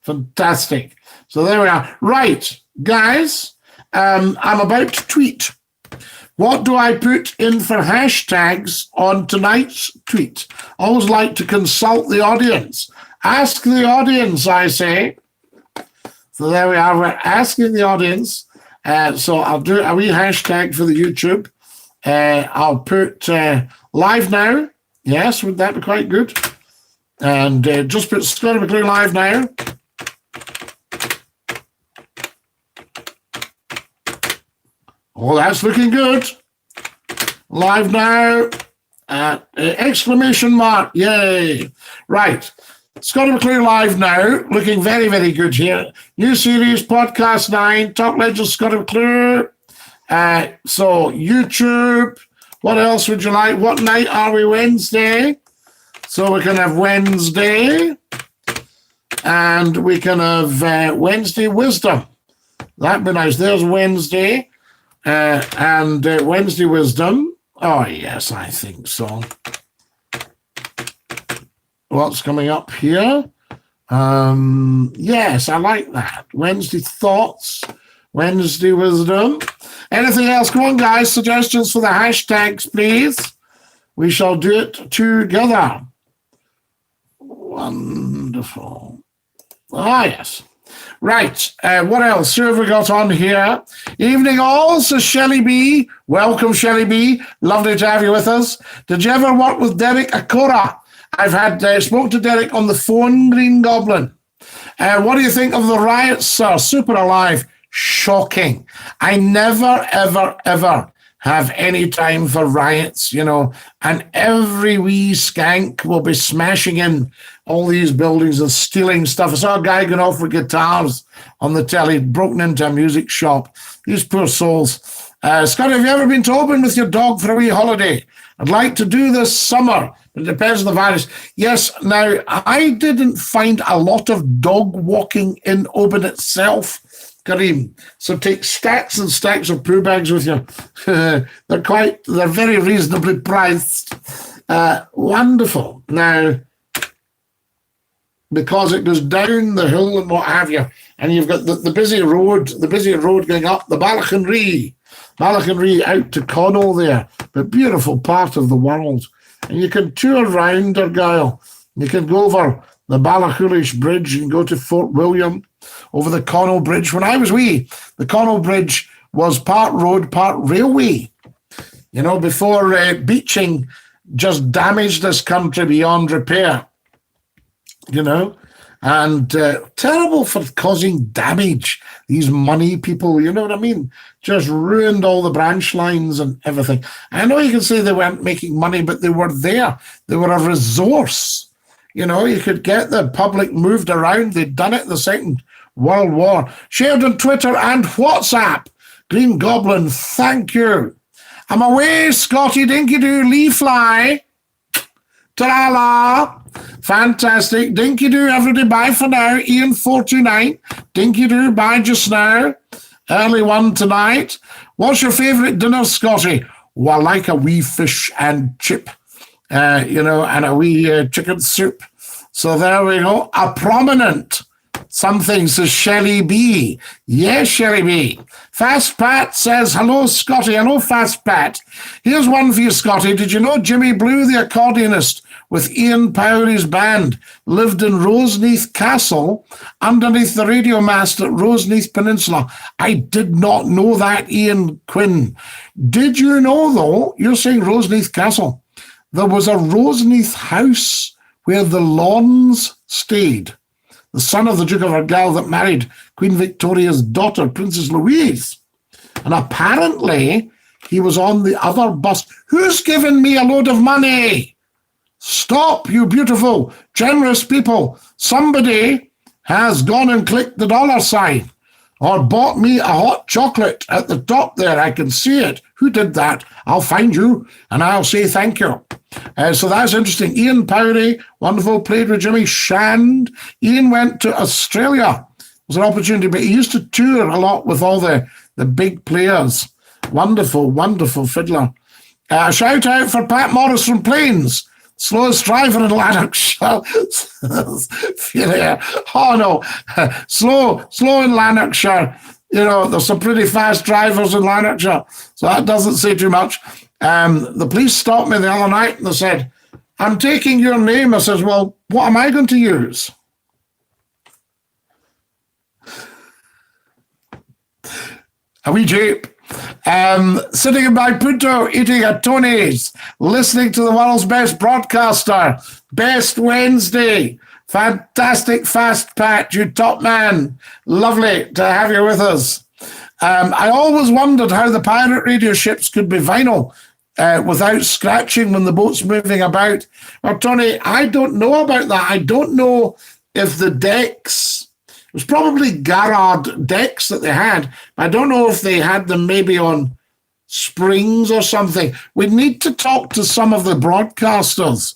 Fantastic. So there we are. Right, guys, I'm about to tweet. What do I put in for hashtags on tonight's tweet? Always like to consult the audience. Ask the audience, I say. So there we are. We're asking the audience. So I'll do a wee hashtag for the YouTube. I'll put live now. Yes, would that be quite good? And just put Scottie McClue live now. Oh, that's looking good. Live now. Exclamation mark. Yay. Right. Scottie McClue live now. Looking very, very good here. New series, Podcast 9. Top Legends, Scottie McClue. So, YouTube. What else would you like? What night are we? Wednesday. So we can have Wednesday. And we can have Wednesday Wisdom. That'd be nice. There's Wednesday. And Wednesday Wisdom. Oh, yes, I think so. What's coming up here? Yes, I like that. Wednesday Thoughts, Wednesday Wisdom. Anything else? Come on, guys. Suggestions for the hashtags, please. We shall do it together. Wonderful. Ah, yes. Right, what else? Who have we got on here? Evening all, says Shelley B. Welcome, Shelley B. Lovely to have you with us. Did you ever work with Derek Akora? I've spoke to Derek on the phone, Green Goblin. What do you think of the riots, sir? Super alive. Shocking. I never, ever, ever have any time for riots, and every wee skank will be smashing in all these buildings and stealing stuff. I saw a guy going off with guitars on the telly, broken into a music shop. These poor souls. Scott, have you ever been to Oban with your dog for a wee holiday? I'd like to do this summer, but it depends on the virus. Yes, now, I didn't find a lot of dog walking in Oban itself, Kareem. So take stacks and stacks of poo bags with you. They're very reasonably priced. Wonderful. Now, because it goes down the hill and what have you, and you've got the busy road going up, the Balachanree out to Connell there, the beautiful part of the world. And you can tour around Argyll. You can go over the Ballachulish Bridge, you can go to Fort William, over the Connell Bridge. When I was wee, the Connell Bridge was part road, part railway. Before beaching just damaged this country beyond repair. And terrible for causing damage. These money people, you know what I mean? Just ruined all the branch lines and everything. I know you can say they weren't making money, but they were there. They were a resource. You could get the public moved around. They'd done it in the Second World War. Shared on Twitter and WhatsApp. Green Goblin, thank you. I'm away, Scotty, Dinky-Doo, Lee Fly. Ta-la! Fantastic. Dinky-Doo, everybody, bye for now. Ian429. Dinky-Doo, bye just now. Early one tonight. What's your favourite dinner, Scotty? Well, I like a wee fish and chip, and a wee chicken soup. So there we go. A prominent something, says Shelley B. Yes, Shelley B. Fast Pat says, hello, Scotty. Hello, Fast Pat. Here's one for you, Scotty. Did you know Jimmy Blue, the accordionist, with Ian Powrie's band, lived in Roseneath Castle underneath the radio mast at Roseneath Peninsula? I did not know that, Ian Quinn. Did you know, though, you're saying Roseneath Castle, there was a Roseneath house where the Lawns stayed, the son of the Duke of Argyll that married Queen Victoria's daughter, Princess Louise. And apparently he was on the other bus. Who's given me a load of money? Stop, you beautiful, generous people. Somebody has gone and clicked the dollar sign or bought me a hot chocolate at the top there. I can see it. Who did that? I'll find you and I'll say thank you. So that's interesting. Ian Powrie, wonderful, played with Jimmy Shand. Ian went to Australia. It was an opportunity, but he used to tour a lot with all the big players. Wonderful, wonderful fiddler. Shout out for Pat Morris from Plains. Slowest driver in Lanarkshire. Oh no, slow in Lanarkshire. There's some pretty fast drivers in Lanarkshire, so that doesn't say too much. The police stopped me the other night and they said, I'm taking your name. I says, well, what am I going to use? A wee jeep. Sitting in my Punto, eating a Tony's, listening to the world's best broadcaster, Best Wednesday. Fantastic, Fast Pat, you top man. Lovely to have you with us. I always wondered how the pirate radio ships could be vinyl without scratching when the boat's moving about. Well, Tony, I don't know about that. I don't know if the decks, it was probably Garrard decks that they had. I don't know if they had them maybe on springs or something. We'd need to talk to some of the broadcasters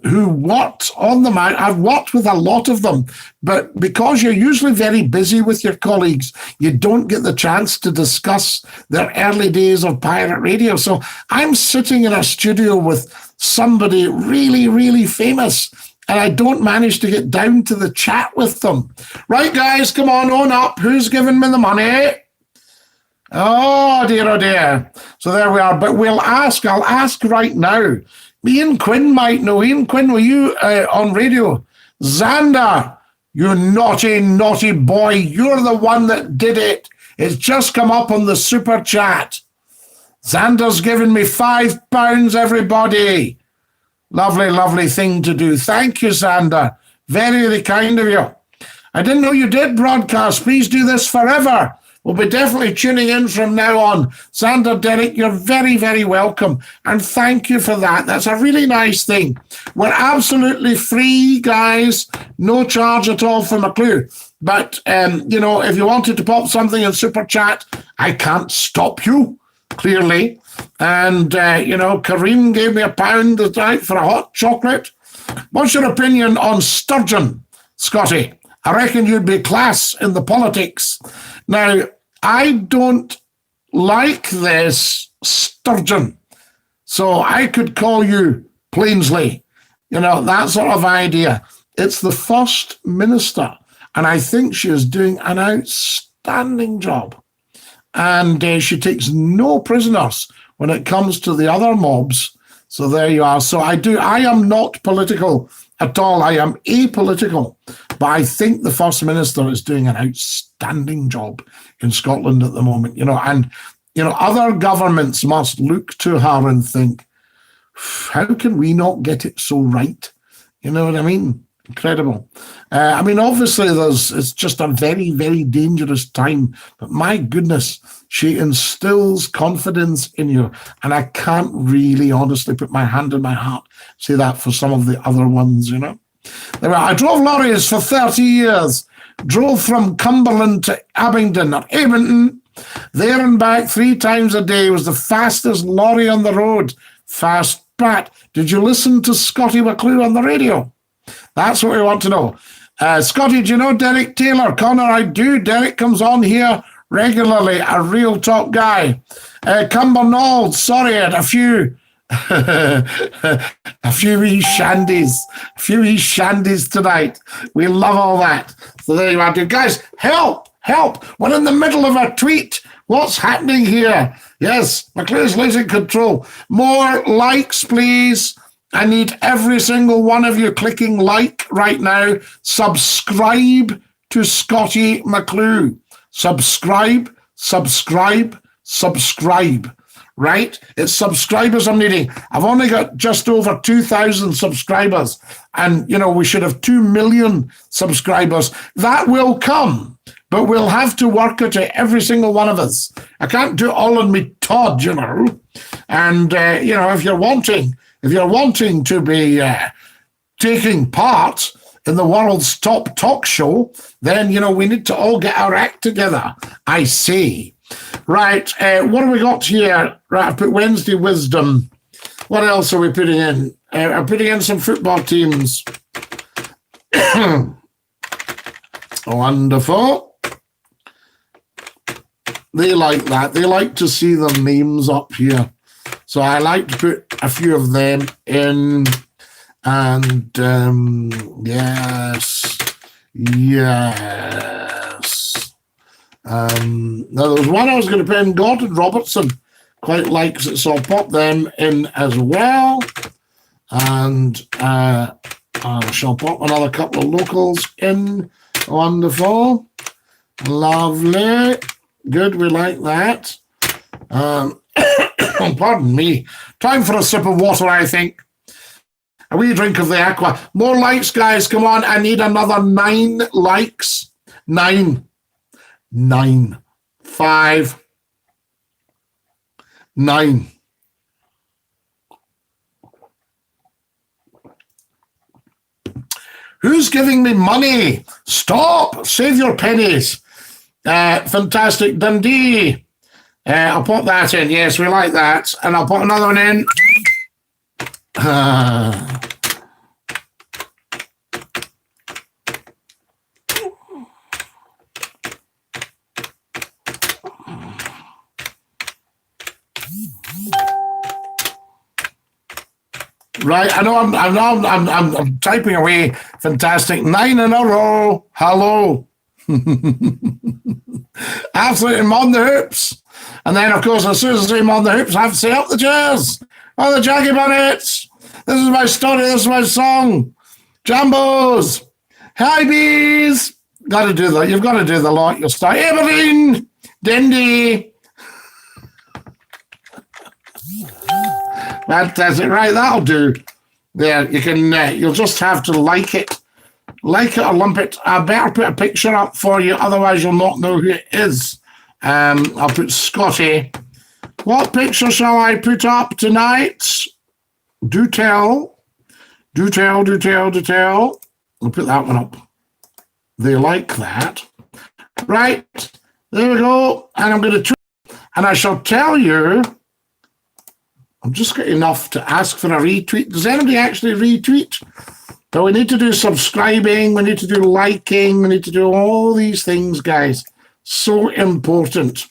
who worked on them. I've worked with a lot of them, but because you're usually very busy with your colleagues, you don't get the chance to discuss their early days of pirate radio. So I'm sitting in a studio with somebody really, really famous, and I don't manage to get down to the chat with them. Right, guys, come on, own up. Who's giving me the money? Oh, dear, oh, dear. So there we are. But I'll ask right now. Ian Quinn might know. Ian Quinn, were you on radio? Xander, You naughty, naughty boy. You're the one that did it. It's just come up on the super chat. Xander's given me £5, everybody. Lovely, lovely thing to do. Thank you, Xander. Very, very kind of you. I didn't know you did broadcast. Please do this forever. We'll be definitely tuning in from now on. Xander, Derek, you're very, very welcome. And thank you for that. That's a really nice thing. We're absolutely free, guys. No charge at all for McClue. But, if you wanted to pop something in Super Chat, I can't stop you, clearly. And, Kareem gave me £1 tonight for a hot chocolate. What's your opinion on sturgeon, Scotty? I reckon you'd be class in the politics. Now, I don't like this sturgeon, so I could call you Plainsley, that sort of idea. It's the First Minister, and I think she is doing an outstanding job. And she takes no prisoners when it comes to the other mobs. So there you are. So I am not political at all. I am apolitical. But I think the First Minister is doing an outstanding job in Scotland at the moment, and other governments must look to her and think, how can we not get it so right? You know what I mean? Incredible. Obviously it's just a very, very dangerous time, but my goodness, she instills confidence in you. And I can't really honestly put my hand in my heart, say that for some of the other ones, I drove lorries for 30 years, drove from Cumberland to Abingdon or Abington, there and back 3 times a day, was the fastest lorry on the road. Fast Pat. Did you listen to Scottie McClue on the radio? That's what we want to know. Scotty, do you know Derek Taylor? Connor, I do. Derek comes on here regularly, a real top guy. Cumbernauld, sorry, I had a few wee shandies tonight. We love all that. So there you are. Guys, help. We're in the middle of a tweet. What's happening here? Yes, McClue's losing control. More likes, please. I need every single one of you clicking like right now. Subscribe to Scottie McClue. Subscribe. Right? It's subscribers I'm needing. I've only got just over 2,000 subscribers. And, we should have 2 million subscribers. That will come. But we'll have to work at it, every single one of us. I can't do it all on me Todd, And, if you're wanting to be taking part in the world's top talk show, then, we need to all get our act together, I say. Right, what have we got here? Right, I put Wednesday Wisdom. What else are we putting in? I'm putting in some football teams. Wonderful. They like that. They like to see the names up here. So I like to put a few of them in. And yes. Now there was one I was going to put in. Gordon Robertson quite likes it, so I'll pop them in as well. And I shall pop another couple of locals in. Wonderful. Lovely. Good, we like that. Pardon me. Time for a sip of water, I think. A wee drink of the aqua. More likes, guys. Come on. I need another 9 likes. 9. 5. 9. Who's giving me money? Stop. Save your pennies. Fantastic. Dundee. I'll put that in. Yes, we like that. And I'll put another one in. Right, I know I'm typing away. Fantastic. 9 in a row. Hello. Absolutely, I'm on the hoops. And then, of course, as soon as I'm on the hoops, I have to say, up the chairs. Oh, the Jaggy Bunnets. This is my story. This is my song. Jambos. Hi, bees. Got to do that. You've got to do the lot. You'll start. Everything. Dindy. Fantastic. Right, that'll do. There, you can. You'll just have to like it or lump it. I better put a picture up for you, otherwise you'll not know who it is. I'll put Scotty. What picture shall I put up tonight? Do tell. I'll put that one up. They like that. Right, there we go. And I'm going to tweet, and I shall tell you, I've just got enough to ask for a retweet. Does anybody actually retweet? But we need to do subscribing, we need to do liking, we need to do all these things, guys. So important.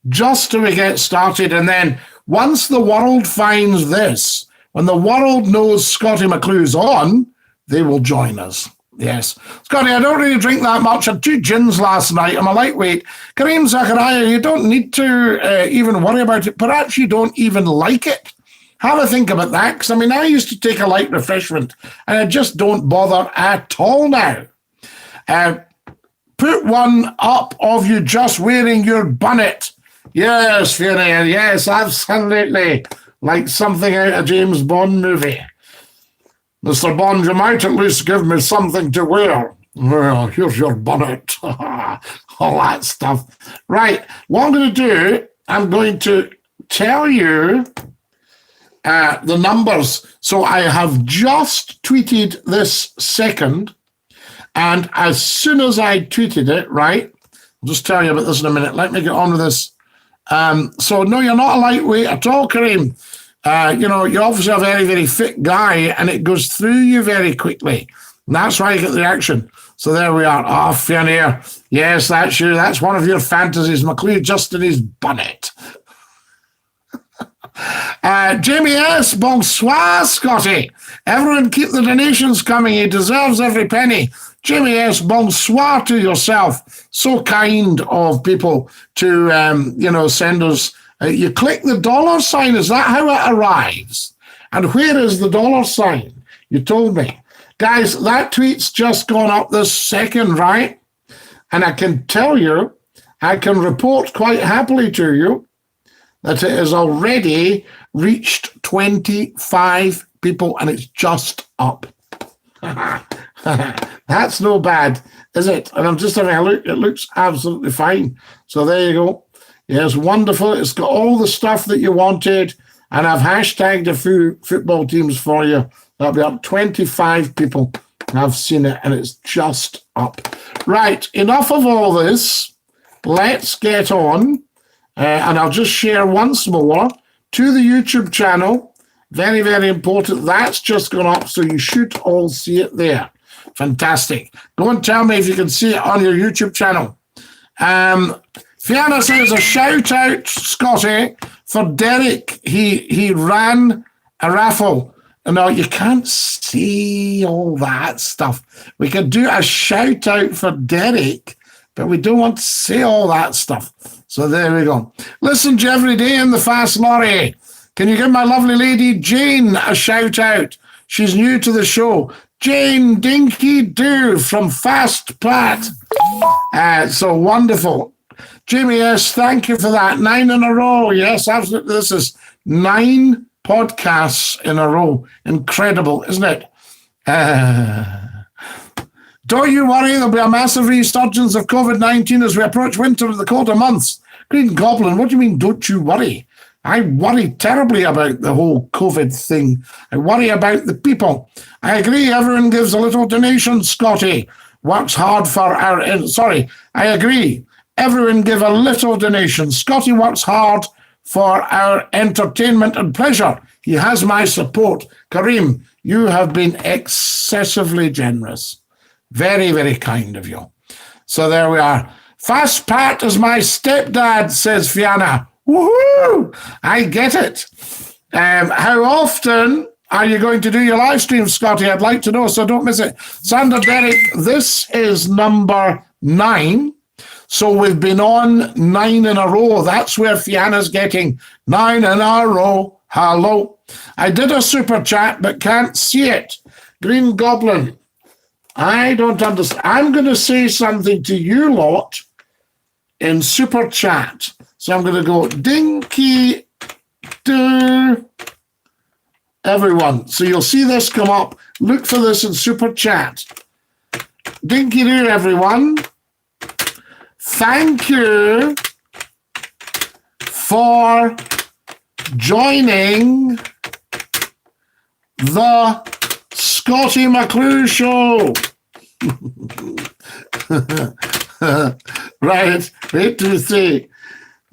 Just till we get started. And then once the world finds this, when the world knows Scottie McClue's on, they will join us. Yes. Scotty, I don't really drink that much. I had 2 gins last night. I'm a lightweight. Kareem Zachariah, you don't need to even worry about it. Perhaps you don't even like it. Have a think about that. Because, I mean, I used to take a light refreshment, and I just don't bother at all now. Put one up of you just wearing your bonnet. Yes, Fiona, yes, absolutely. Like something out of a James Bond movie. Mr. Bond, you might at least give me something to wear. Well, here's your bonnet. All that stuff. Right, what I'm going to do, I'm going to tell you the numbers. So I have just tweeted this second, and as soon as I tweeted it, right, I'll just tell you about this in a minute. Let me get on with this. So no, you're not a lightweight at all, Kareem. You're obviously a very, very fit guy, and it goes through you very quickly. And that's why you get the reaction. So there we are. Oh, Fiona, yes, that's you. That's one of your fantasies. McClue just in his bonnet. Jamie S. Bonsoir, Scotty. Everyone keep the donations coming. He deserves every penny. Jamie S. Bonsoir to yourself. So kind of people to, send us. You click the dollar sign. Is that how it arrives? And where is the dollar sign? You told me. Guys, that tweet's just gone up this second, right? And I can tell you, I can report quite happily to you that it has already reached 25 people, and it's just up. That's no bad, is it? And I'm just having a look. It looks absolutely fine. So there you go. Yes, wonderful. It's got all the stuff that you wanted, and I've hashtagged the football teams for you. That'll be up 25 people. I've seen it, and it's just up. Right, enough of all this. Let's get on. And I'll just share once more to the YouTube channel. Very, very important. That's just gone up, so you should all see it there. Fantastic. Go and tell me if you can see it on your YouTube channel. Fiona says a shout out, Scotty, for Derek. He ran a raffle. No, you can't see all that stuff. We could do a shout out for Derek, but we don't want to see all that stuff. So there we go. Listen to every day in the fast lorry. Can you give my lovely lady Jane a shout out? She's new to the show. Jane Dinky-Doo from Fast Pat. So wonderful. Jamie S., thank you for that. 9 in a row. Yes, absolutely. This is 9 podcasts in a row. Incredible, isn't it? Don't you worry, there'll be a massive resurgence of COVID-19 as we approach winter and the colder months. Green Goblin, what do you mean, don't you worry? I worry terribly about the whole COVID thing. I worry about the people. I agree, everyone gives a little donation, Scotty. Works hard for our... I agree. Everyone give a little donation. Scotty works hard for our entertainment and pleasure. He has my support. Kareem, you have been excessively generous. Very, very kind of you. So there we are. Fast Pat is my stepdad, says Fiona. Woohoo! I get it. How often are you going to do your live stream, Scotty? I'd like to know, so don't miss it. Sander Derek, this is number 9. So we've been on 9 in a row. That's where Fiona's getting 9 in a row. Hello. I did a super chat, but can't see it. Green Goblin. I don't understand. I'm going to say something to you lot in super chat. So I'm going to go Dinky-Doo, everyone. So you'll see this come up. Look for this in super chat. Dinky-Doo, everyone. Thank you for joining the Scottie McClue show. Right, 8 2 3.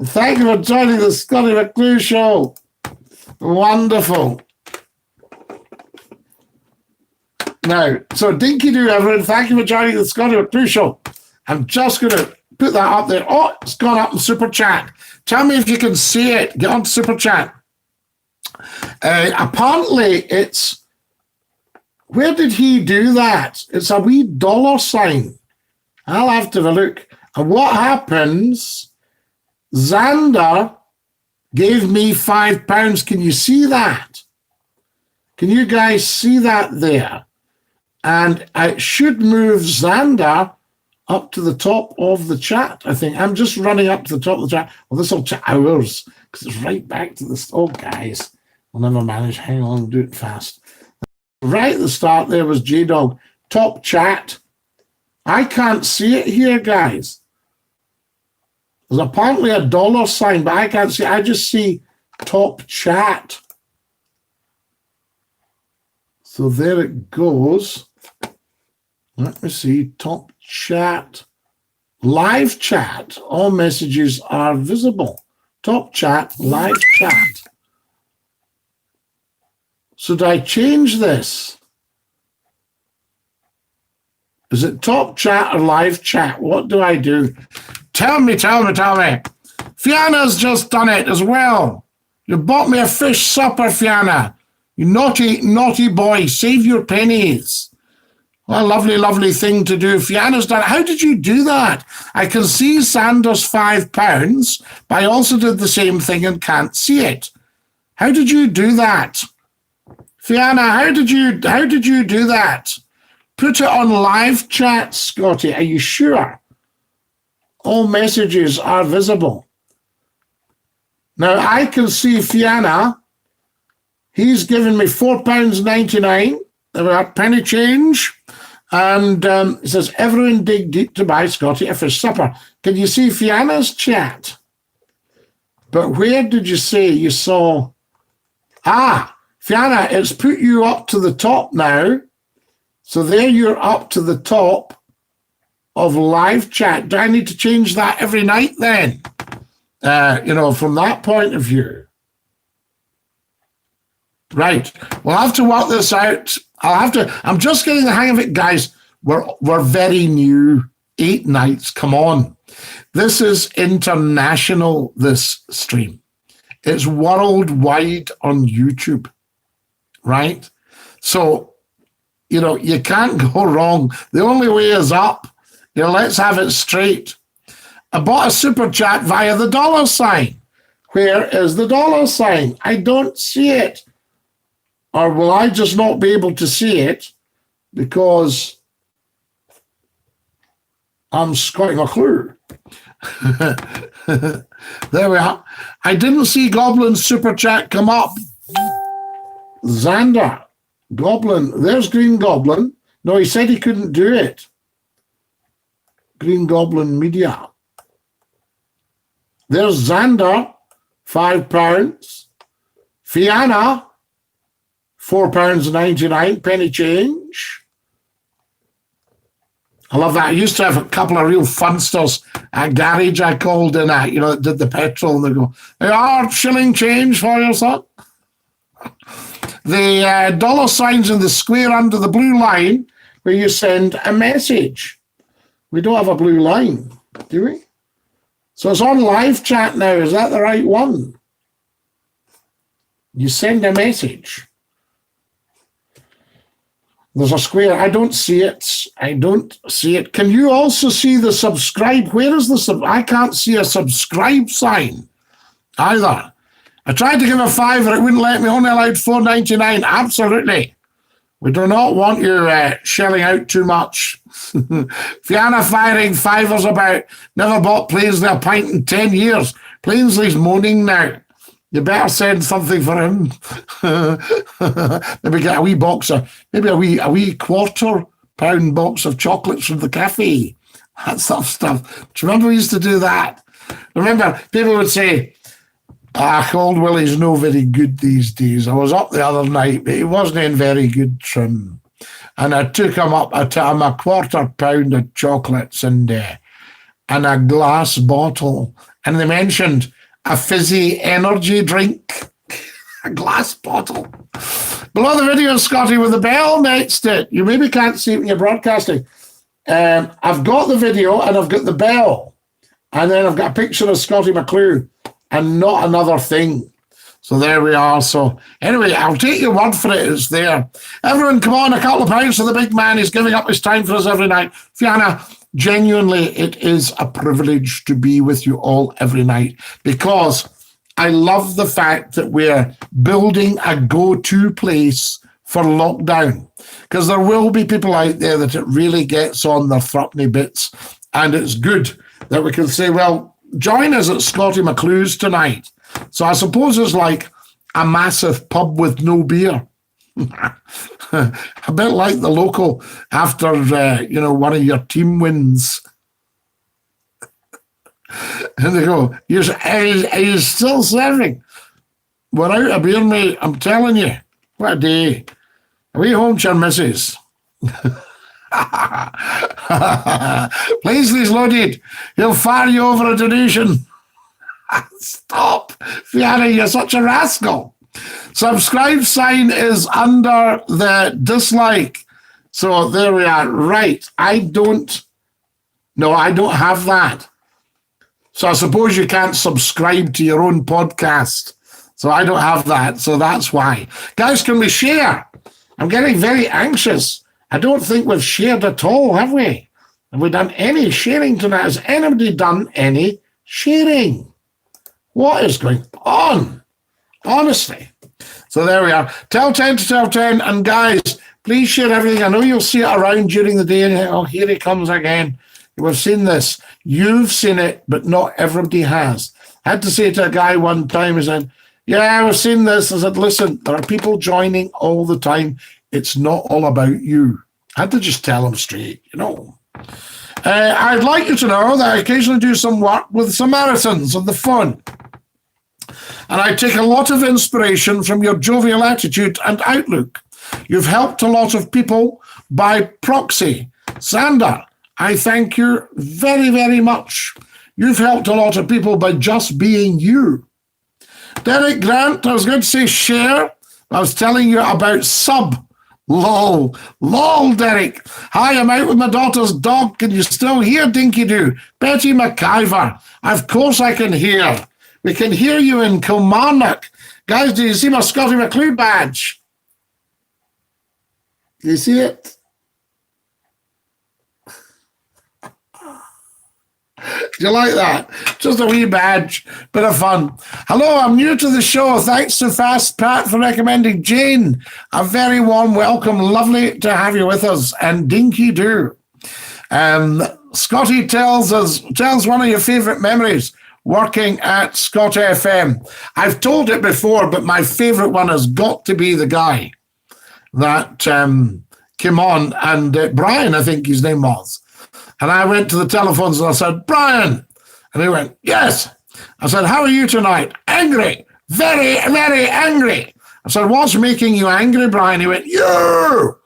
Thank you for joining the Scottie McClue show. Wonderful. Now, so Dinky-Doo, everyone, thank you for joining the Scottie McClue show. I'm just going to put that up there. Oh, it's gone up in super chat. Tell me if you can see it. Get on super chat. Apparently, it's... Where did he do that? It's a wee dollar sign. I'll have to have a look. And what happens? Xander gave me £5. Can you see that? Can you guys see that there? And I should move Xander up to the top of the chat, I think. I'm just running up to the top of the chat. Well, this will take hours because it's right back to this. Oh, guys, we'll never manage. Hang on, do it fast. Right at the start there was J-Dog. Top chat. I can't see it here, guys. There's apparently a dollar sign, but I can't see. I just see top chat. So there it goes. Let me see. Top chat. Live chat. All messages are visible. Top chat. Live chat. Should I change this? Is it top chat or live chat? What do I do? Tell me. Fianna's just done it as well. You bought me a fish supper, Fianna. You naughty, naughty boy. Save your pennies. What a lovely, lovely thing to do. Fianna's done it. How did you do that? I can see Sander's £5, but I also did the same thing and can't see it. How did you do that? Fianna, how did you do that? Put it on live chat, Scotty. Are you sure? All messages are visible. Now, I can see Fianna. He's given me £4.99. About penny change. And it says, everyone dig deep to buy Scotty a fish supper. Can you see Fianna's chat? But where did you say you saw? Fianna, it's put you up to the top now. So there you're up to the top of live chat. Do I need to change that every night then? From that point of view. Right. We'll have to work this out. I'm just getting the hang of it, guys. We're very new. 8 nights. Come on. This is international, this stream. It's worldwide on YouTube. Right? So, you can't go wrong. The only way is up. Let's have it straight. I bought a super chat via the dollar sign. Where is the dollar sign? I don't see it. Or will I just not be able to see it because I'm Scottie McClue? There we are. I didn't see Goblin's super chat come up. Xander, Goblin, there's Green Goblin. No, he said he couldn't do it. Green Goblin Media. There's Xander, £5. Fianna, £4.99, penny change. I love that. I used to have a couple of real funsters at garage I called in at, that did the petrol, and they go, "Hey, shilling change for you, son." The dollar signs in the square under the blue line where you send a message. We don't have a blue line, do we? So it's on live chat now. Is that the right one? You send a message. There's a square. I don't see it. Can you also see the subscribe? Where is the I can't see a subscribe sign either. I tried to give a £5, it wouldn't let me. Only allowed £4.99. Absolutely. We do not want you shelling out too much. Fianna firing fivers about, never bought Plainsley a pint in 10 years. Plainsley's moaning now. You better send something for him. Maybe get a wee box of, maybe a wee £quarter box of chocolates from the cafe. That sort of stuff. Do you remember we used to do that? Remember, people would say, Old Willie's no very good these days. I was up the other night, but he wasn't in very good trim. And I took him up, I took him a £quarter of chocolates and a glass bottle. And they mentioned a fizzy energy drink. A glass bottle. Below the video, Scotty, with the bell next to it. You maybe can't see it when you're broadcasting. I've got the video and I've got the bell. And then I've got a picture of Scottie McClue and not another thing. So there we are. So anyway, I'll take your word for it. It's there. Everyone, come on, a couple of pounds for the big man. He's giving up his time for us every night. Fianna, genuinely, it is a privilege to be with you all every night because I love the fact that we're building a go-to place for lockdown, because there will be people out there that it really gets on their threepenny bits, and it's good that we can say, well, join us at Scottie McClue's tonight. So I suppose it's like a massive pub with no beer. A bit like the local after, one of your team wins. And they go, are you still serving? We're out of beer, mate, I'm telling you. What a day. Away home to your missus. Paisley's loaded. He'll fire you over a donation. Stop. Fianna, you're such a rascal. Subscribe sign is under the dislike. So there we are. Right. I don't have that. So I suppose you can't subscribe to your own podcast. So I don't have that. So that's why. Guys, can we share? I'm getting very anxious. I don't think we've shared at all, have we? Have we done any sharing tonight? Has anybody done any sharing? What is going on? Honestly. So there we are. Tell 10 to tell 10. And guys, please share everything. I know you'll see it around during the day. And, oh, here he comes again. We've seen this. You've seen it, but not everybody has. I had to say to a guy one time, he said, yeah, we've seen this. I said, listen, there are people joining all the time. It's not all about you. I had to just tell them straight, I'd like you to know that I occasionally do some work with Samaritans on the phone. And I take a lot of inspiration from your jovial attitude and outlook. You've helped a lot of people by proxy. Sander, I thank you very, very much. You've helped a lot of people by just being you. Derek Grant, I was going to say share. I was telling you about sub. Lol, Derek. Hi, I'm out with my daughter's dog. Can you still hear Dinky-Doo? Betty McIver. Of course I can hear. We can hear you in Kilmarnock. Guys, do you see my Scottie McClue badge? Do you see it? Do you like that? Just a wee badge, bit of fun. Hello, I'm new to the show. Thanks to Fast Pat for recommending Jane. A very warm welcome. Lovely to have you with us. And Dinky-Doo. Scotty tells one of your favourite memories working at Scott FM. I've told it before, but my favourite one has got to be the guy that came on, and Brian, I think his name was. And I went to the telephones and I said, Brian. And he went, yes. I said, how are you tonight? Angry. Very, very angry. I said, what's making you angry, Brian? He went, you.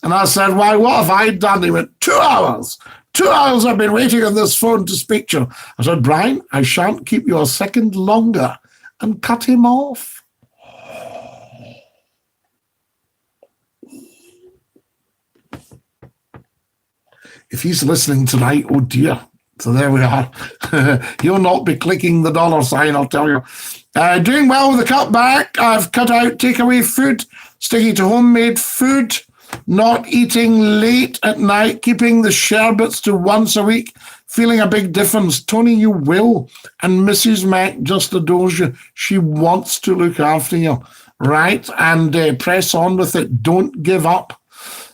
And I said, why, what have I done? He went, 2 hours. 2 hours I've been waiting on this phone to speak to you. I said, Brian, I shan't keep you a second longer. And cut him off. If he's listening tonight, oh dear. So there we are. He'll not be clicking the $sign, I'll tell you. Doing well with the cutback. I've cut out takeaway food, sticking to homemade food, not eating late at night, keeping the sherbets to once a week, feeling a big difference. Tony, you will. And Mrs. Mac just adores you. She wants to look after you. right? And press on with it. Don't give up.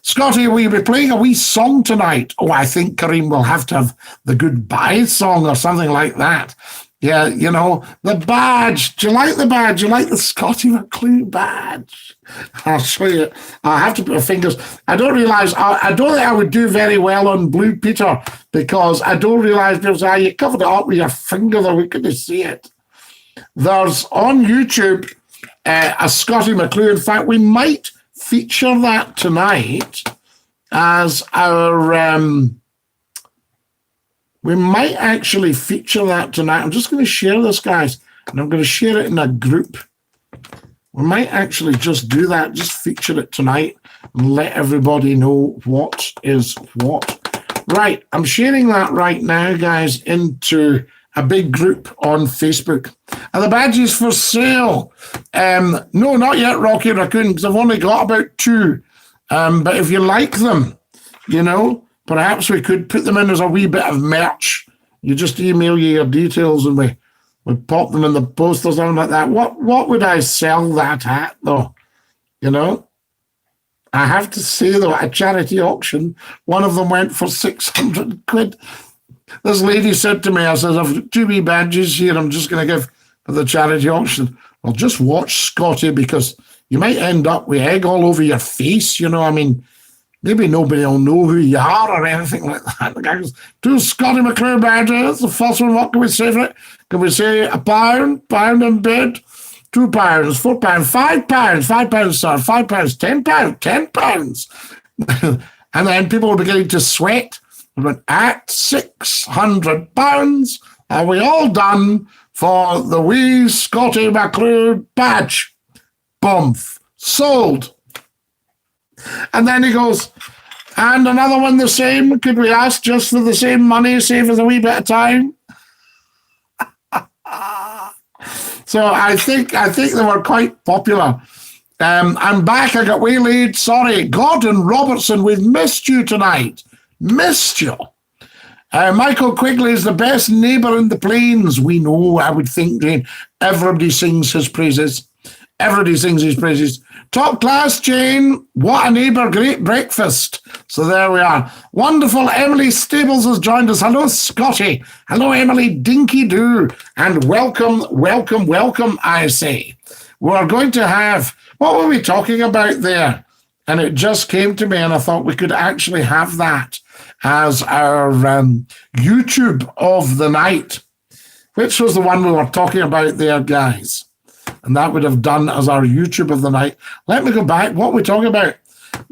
Scotty, will you be playing a wee song tonight? Oh, I think Kareem will have to have the goodbye song or something like that. Yeah, the badge. Do you like the badge? Do you like the Scottie McClue badge? I'll show you. I have to put my fingers. I don't realise. I don't think I would do very well on Blue Peter because I don't realise there's you covered it up with your finger there. We couldn't see it. There's on YouTube a Scottie McClue. In fact, we might feature that tonight as our. We might actually feature that tonight. I'm just going to share this, guys, and I'm going to share it in a group. We might actually just do that, just feature it tonight and let everybody know what is what. Right, I'm sharing that right now, guys, into a big group on Facebook. And the badge is for sale. No, not yet, Rocky Raccoon, because I've only got about 2. But if you like them, perhaps we could put them in as a wee bit of merch. You just email your details and we pop them in the post or something like that. What would I sell that at, though? I have to say, though, at a charity auction, one of them went for 600 quid. This lady said to me, I said, I've 2 wee badges here I'm just going to give for the charity auction. Well, just watch, Scotty, because you might end up with egg all over your face, Maybe nobody will know who you are or anything like that. The guy goes, 2 Scottie McClue badges. The first one, what can we say for it? Can we say £1, pound and bid? £2, £4, £5, £5, sir, £5, £10, £10. And then people were beginning to sweat. We went, at £600, are we all done for the wee Scottie McClue badge? Boom. Sold. And then he goes, and another one the same. Could we ask just for the same money, save us a wee bit of time? So I think they were quite popular. I'm back. I got waylaid. Sorry. Gordon Robertson, we've missed you tonight. Missed you. Michael Quigley is the best neighbour in the plains. We know, I would think, Jane. Everybody sings his praises. Everybody sings his praises. Top class, Jane. What a neighbour. Great breakfast. So there we are. Wonderful. Emily Stables has joined us. Hello, Scotty. Hello, Emily Dinky-Doo. And welcome, welcome, welcome, I say. We're going to have, what were we talking about there? And it just came to me and I thought we could actually have that as our YouTube of the night. Which was the one we were talking about there, guys? And that would have done as our YouTube of the night. Let me go back. What are we talking about?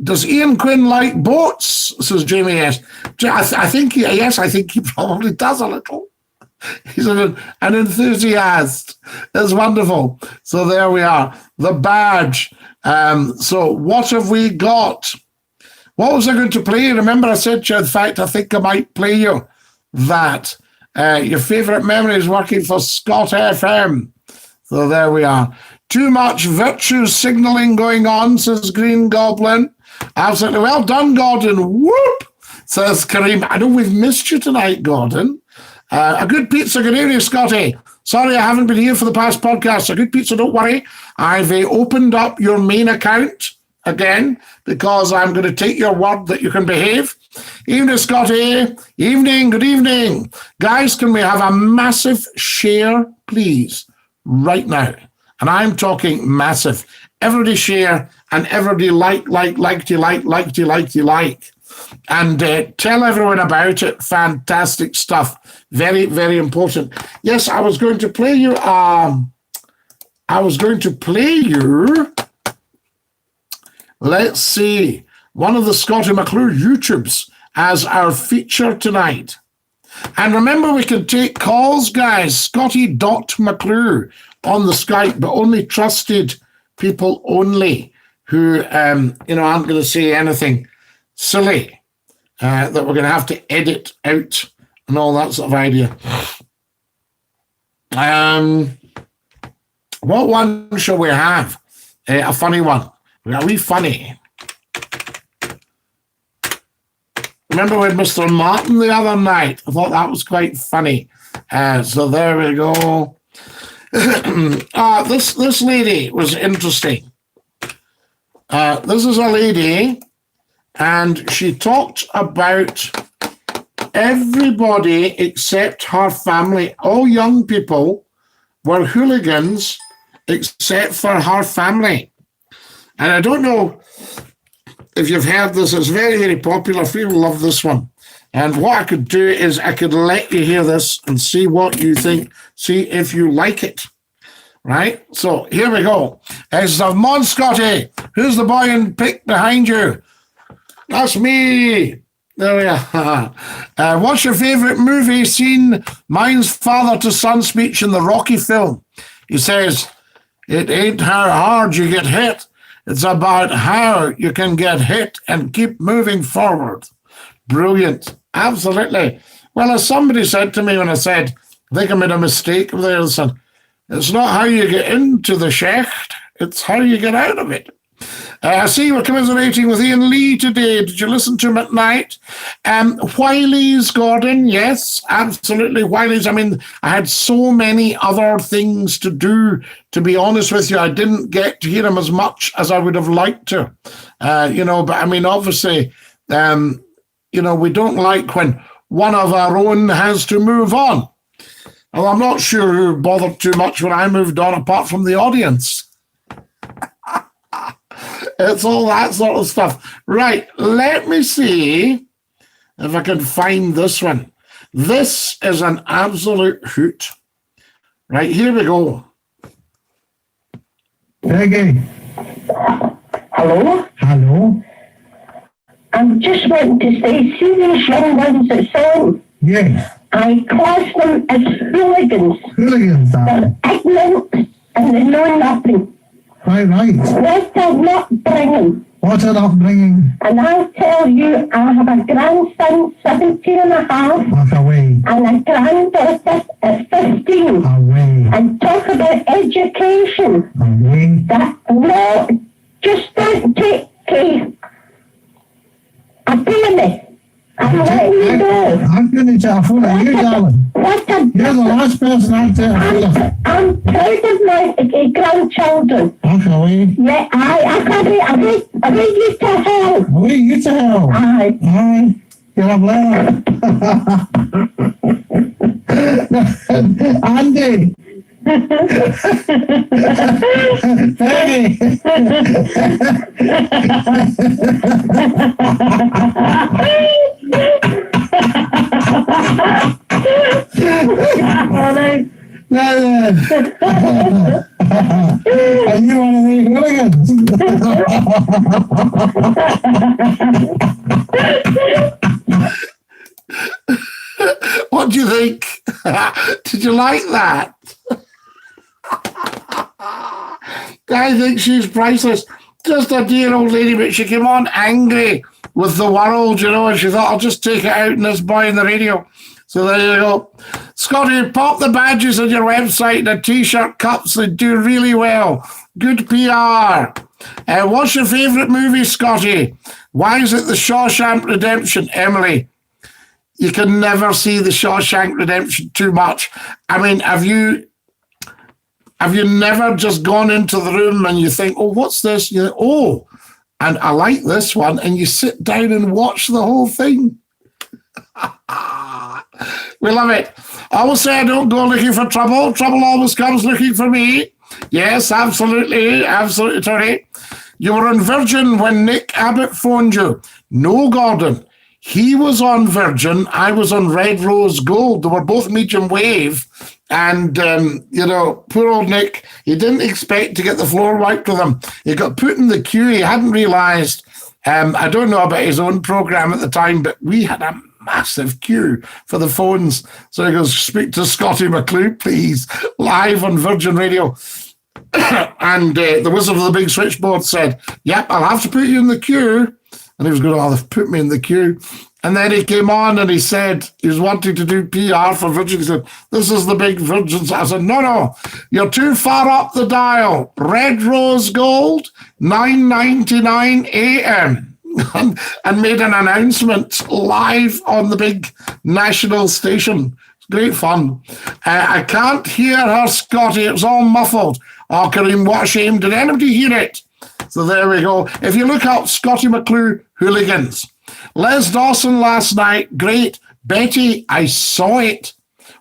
Does Ian Quinn like boats? Says Jamie S. I think he probably does a little. He's an enthusiast. It's wonderful. So there we are. The badge. So what have we got? What was I going to play? Remember I said to you, in fact, I think I might play you that. Your favourite memory is working for Scott FM. So there we are. Too much virtue signalling going on, says Green Goblin. Absolutely. Well done, Gordon. Whoop, says Kareem. I know we've missed you tonight, Gordon. A good pizza. Good evening, Scotty. Sorry I haven't been here for the past podcast. A good pizza, don't worry. I've opened up your main account again because I'm going to take your word that you can behave. Evening, Scotty. Evening. Good evening. Guys, can we have a massive share, please? Right now, and I'm talking massive. Everybody share and everybody like, and tell everyone about it. Fantastic stuff. Very, very important. Yes, I was going to play you. Let's see, one of the Scottie McClue YouTubes as our feature tonight. And remember, we can take calls, guys. Scottie.McClue on the Skype, but only trusted people only who, aren't going to say anything silly that we're going to have to edit out and all that sort of idea. What one shall we have? A funny one. We got a wee funny. Remember with Mr. Martin the other night? I thought that was quite funny. So there we go. This lady was interesting. This is a lady, and she talked about everybody except her family. All young people were hooligans except for her family. And I don't know if you've heard this. It's very, very popular. People love this one. And what I could do is I could let you hear this and see what you think. See if you like it. Right? So here we go. It's Come on, Scotty. Who's the boy in pick behind you? That's me. There we are. What's your favourite movie scene? Mine's father-to-son speech in the Rocky film. He says, "It ain't how hard you get hit. It's about how you can get hit and keep moving forward." Brilliant. Absolutely. Well, as somebody said to me when I said, I think I made a mistake there, said, it's not how you get into the shaft, it's how you get out of it. I see we're commiserating with Ian Lee today. Did you listen to him at night? Whylie's, Gordon, yes, absolutely. Whylie's. I mean, I had so many other things to do, to be honest with you. I didn't get to hear him as much as I would have liked to, but I mean, obviously, we don't like when one of our own has to move on. Well, I'm not sure who bothered too much when I moved on, apart from the audience. It's all that sort of stuff. Right, let me see if I can find this one. This is an absolute hoot. Right, here we go. Peggy. Hello? Hello? I'm just wanting to say, see these young ones that sing? Yes. I class them as hooligans. Hooligans, darling. They're ignorant and they know nothing. Quite right. What they're not bringing. What's it upbringing? And I'll tell you, I have a grandson, 17 and a half, Walk away. and a granddaughter at 15. Away. And talk about education. Away. No, just don't take a penny. I'm letting you go. I'm going to tell a fool of you, darling. You're the last person I'd tell a fool of. I'm proud of my grandchildren. Walk away. Yeah, I can't wait. I read you to hell. Away, you to hell. Aye. Aye. You're a blair. Andy. Peggy. Are you one of these hooligans? What do you think? Did you like that? I think she's priceless. Just a dear old lady, but she came on angry with the world, and she thought, I'll just take it out in this boy in the radio. So there you go. Scotty, pop the badges on your website and a T-shirt, cups. They do really well. Good PR. What's your favourite movie, Scotty? Why is it The Shawshank Redemption? Emily, you can never see The Shawshank Redemption too much. I mean, have you never just gone into the room and you think, oh, what's this? You think, oh, and I like this one, and you sit down and watch the whole thing. We love it. I always say I don't go looking for trouble. Trouble always comes looking for me. Yes, absolutely. Absolutely, Tony. You were on Virgin when Nick Abbott phoned you. No, Gordon. He was on Virgin. I was on Red Rose Gold. They were both medium wave. And, poor old Nick, he didn't expect to get the floor wiped with him. He got put in the queue. He hadn't realised. I don't know about his own programme at the time, but we had a massive queue for the phones. So he goes, speak to Scottie McClue, please, live on Virgin Radio. And the wizard of the big switchboard said, yep, I'll have to put you in the queue. And he was going, oh, they've put me in the queue. And then he came on and he said he was wanting to do PR for Virgin. He said, this is the big Virgin. I said, no, you're too far up the dial. Red Rose Gold, 9:99 a.m. and made an announcement live on the big national station. Great fun. I can't hear her, Scotty. It's all muffled. Oh, Kareem, what a shame. Did anybody hear it? So there we go. If you look up Scottie McClue hooligans. Les Dawson last night, great. Betty, I saw it.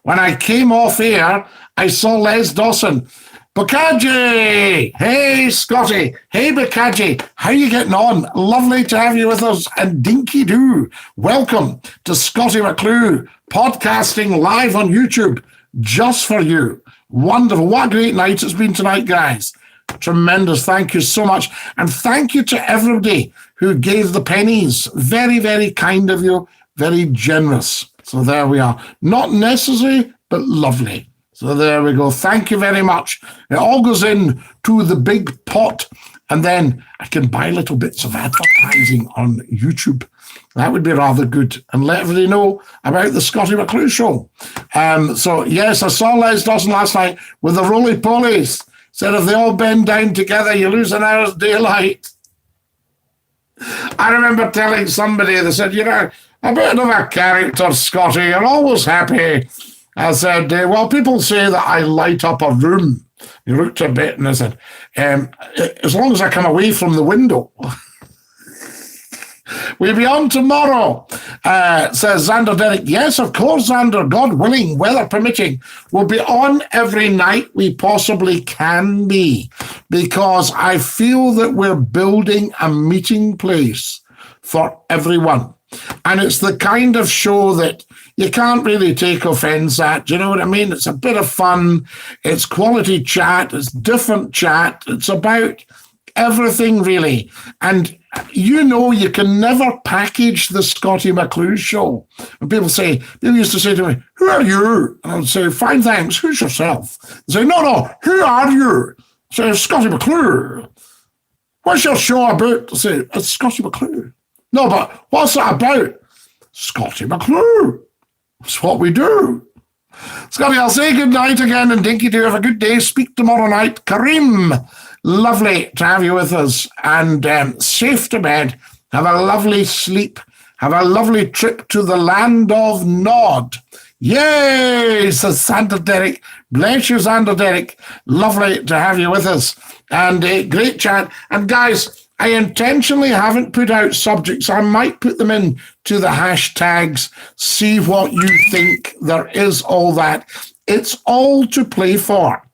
When I came off air, I saw Les Dawson. Bakaji! Hey, Scotty. Hey, Bakaji. How you getting on? Lovely to have you with us. And Dinky-Doo, welcome to Scottie McClue, podcasting live on YouTube, just for you. Wonderful. What a great night it's been tonight, guys. Tremendous. Thank you so much. And thank you to everybody who gave the pennies. Very, very kind of you. Very generous. So there we are. Not necessary, but lovely. So there we go. Thank you very much. It all goes in to the big pot, and then I can buy little bits of advertising on YouTube. That would be rather good, and let everybody know about the Scottie McClue show. So yes, I saw Les Dawson last night with the roly-polies. Said if they all bend down together, you lose an hour's daylight. I remember telling somebody, they said, a bit of a character, Scotty, you're always happy. I said, well, people say that I light up a room. He looked a bit and I said, as long as I come away from the window. We'll be on tomorrow, says Xander Derrick. Yes, of course, Xander, God willing, weather permitting. We'll be on every night we possibly can be, because I feel that we're building a meeting place for everyone. And it's the kind of show that you can't really take offense at. Do you know what I mean? It's a bit of fun. It's quality chat. It's different chat. It's about everything, really. And you can never package the Scottie McClue show. And people used to say to me, who are you? And I'd say, fine, thanks. Who's yourself? They'd say, no, who are you? I say, Scottie McClue. What's your show about? I say, it's Scottie McClue. No, but what's that about? Scottie McClue. It's what we do. Scotty, I'll say good night again, and Dinky-Doo, have a good day. Speak tomorrow night. Kareem, lovely to have you with us, and safe to bed. Have a lovely sleep. Have a lovely trip to the land of Nod. Yay, says Xander Derrick. Bless you, Xander Derrick. Lovely to have you with us, and great chat. And guys, I intentionally haven't put out subjects. I might put them in to the hashtags, see what you think. There is all that. It's all to play for.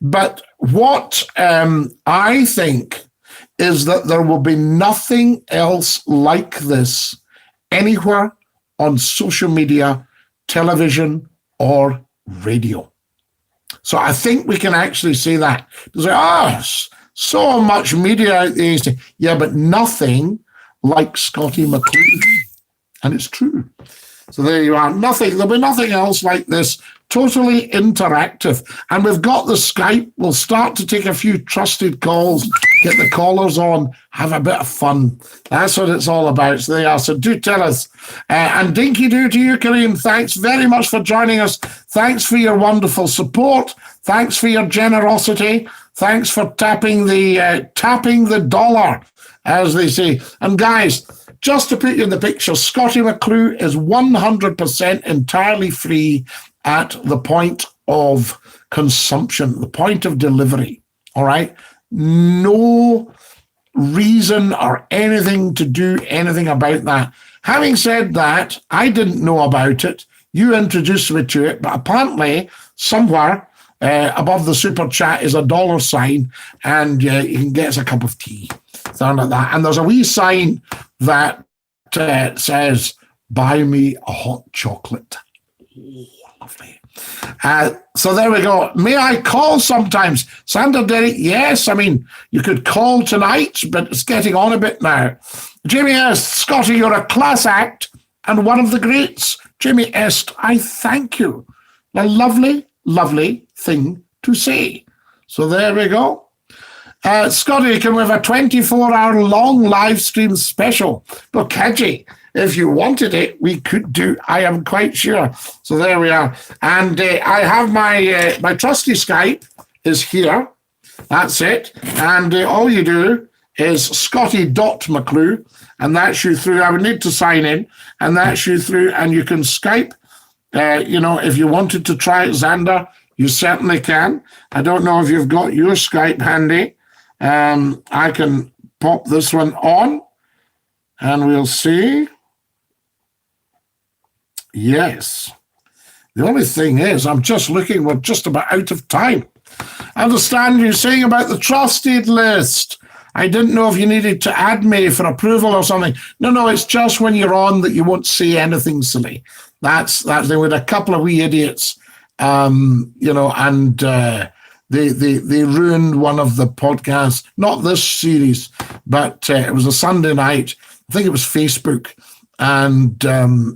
But what I think is that there will be nothing else like this anywhere on social media, television, or radio. So I think we can actually say that. So much media out there. Yeah, but nothing like Scottie McClue. And it's true. So there you are. There'll be nothing else like this. Totally interactive. And we've got the Skype. We'll start to take a few trusted calls, get the callers on, have a bit of fun. That's what it's all about. So there you are. So do tell us. And Dinky-Doo to you, Kareem. Thanks very much for joining us. Thanks for your wonderful support. Thanks for your generosity. Thanks for tapping the dollar, as they say. And guys, just to put you in the picture, Scottie McClue is 100% entirely free at the point of consumption, the point of delivery. All right? No reason or anything to do anything about that. Having said that, I didn't know about it. You introduced me to it, but apparently somewhere above the super chat is a $, and you can get us a cup of tea, something like that. And there's a wee sign that says, buy me a hot chocolate. Oh, lovely. So there we go. May I call sometimes? Xander Derrick, yes. I mean, you could call tonight, but it's getting on a bit now. Jamie Est, Scotty, you're a class act and one of the greats. Jamie Est, I thank you. A lovely, lovely thing to say. So there we go. Scotty, can we have a 24-hour long live stream special? But catchy. If you wanted it, we could do. I am quite sure. So there we are. And I have my trusty Skype is here. That's it. And all you do is Scottie.McClue, and that's you through. I would need to sign in, and that's you through, and you can Skype You know, if you wanted to try it, Xander, you certainly can. I don't know if you've got your Skype handy. I can pop this one on and we'll see. Yes. The only thing is, I'm just looking, we're just about out of time. I understand you saying about the trusted list. I didn't know if you needed to add me for approval or something. No, it's just when you're on that you won't say anything silly. That's there were a couple of wee idiots, you know, and they ruined one of the podcasts, not this series, but it was a Sunday night. I think it was Facebook. And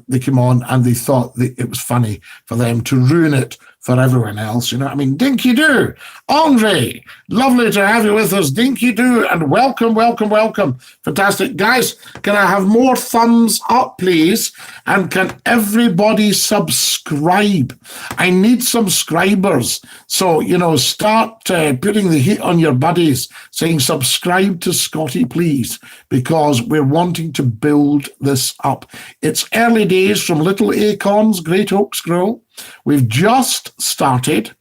they came on and they thought that it was funny for them to ruin it for everyone else. You know what I mean? Dinky-Doo, Andre, lovely to have you with us. Dinky-Doo, and welcome, welcome, welcome. Fantastic. Guys, can I have more thumbs up, please? And can everybody subscribe? I need subscribers. So, you know, start putting the heat on your buddies, saying subscribe to Scottie, please, because we're wanting to build this up. It's early days from Little Acorns, Great Oaks Grow. We've just started,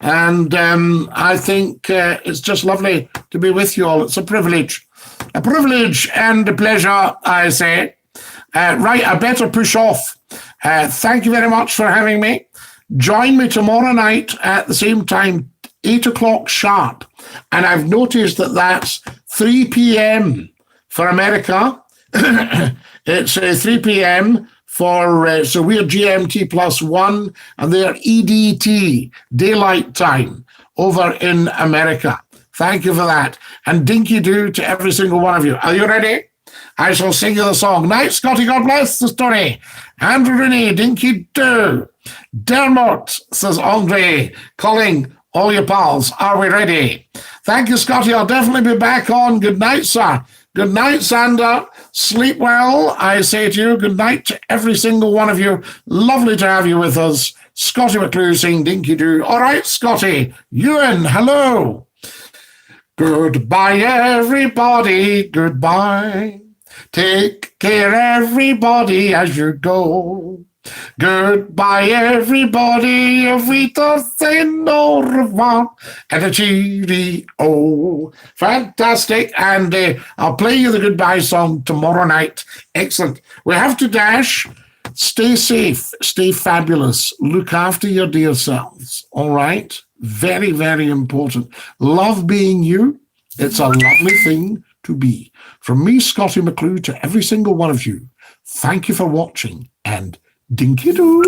and I think it's just lovely to be with you all. It's a privilege and a pleasure, I say. Right, I better push off. Thank you very much for having me. Join me tomorrow night at the same time, 8 o'clock sharp. And I've noticed that that's 3 p.m. for America. It's 3 p.m. for, so we're GMT+1 and they're EDT, daylight time, over in America. Thank you for that. And Dinky-Doo to every single one of you. Are you ready? I shall sing you the song. Night, Scottie, God bless the story. Andrew Rooney, Dinky-Doo. Dermot, says Andre, calling all your pals. Are we ready? Thank you, Scottie. I'll definitely be back on. Good night, sir. Good night, Xander. Sleep well, I say to you. Good night to every single one of you. Lovely to have you with us. Scottie McClue saying Dinky-Doo. All right, Scottie. Ewan, hello. Goodbye, everybody. Goodbye. Take care, everybody, as you go. Goodbye, everybody. Everything au revoir and a cheerio. Fantastic. And I'll play you the goodbye song tomorrow night. Excellent. We have to dash. Stay safe. Stay fabulous. Look after your dear selves. All right? Very, very important. Love being you. It's a lovely thing to be. From me, Scottie McClue, to every single one of you, thank you for watching, and Dinky-Doo.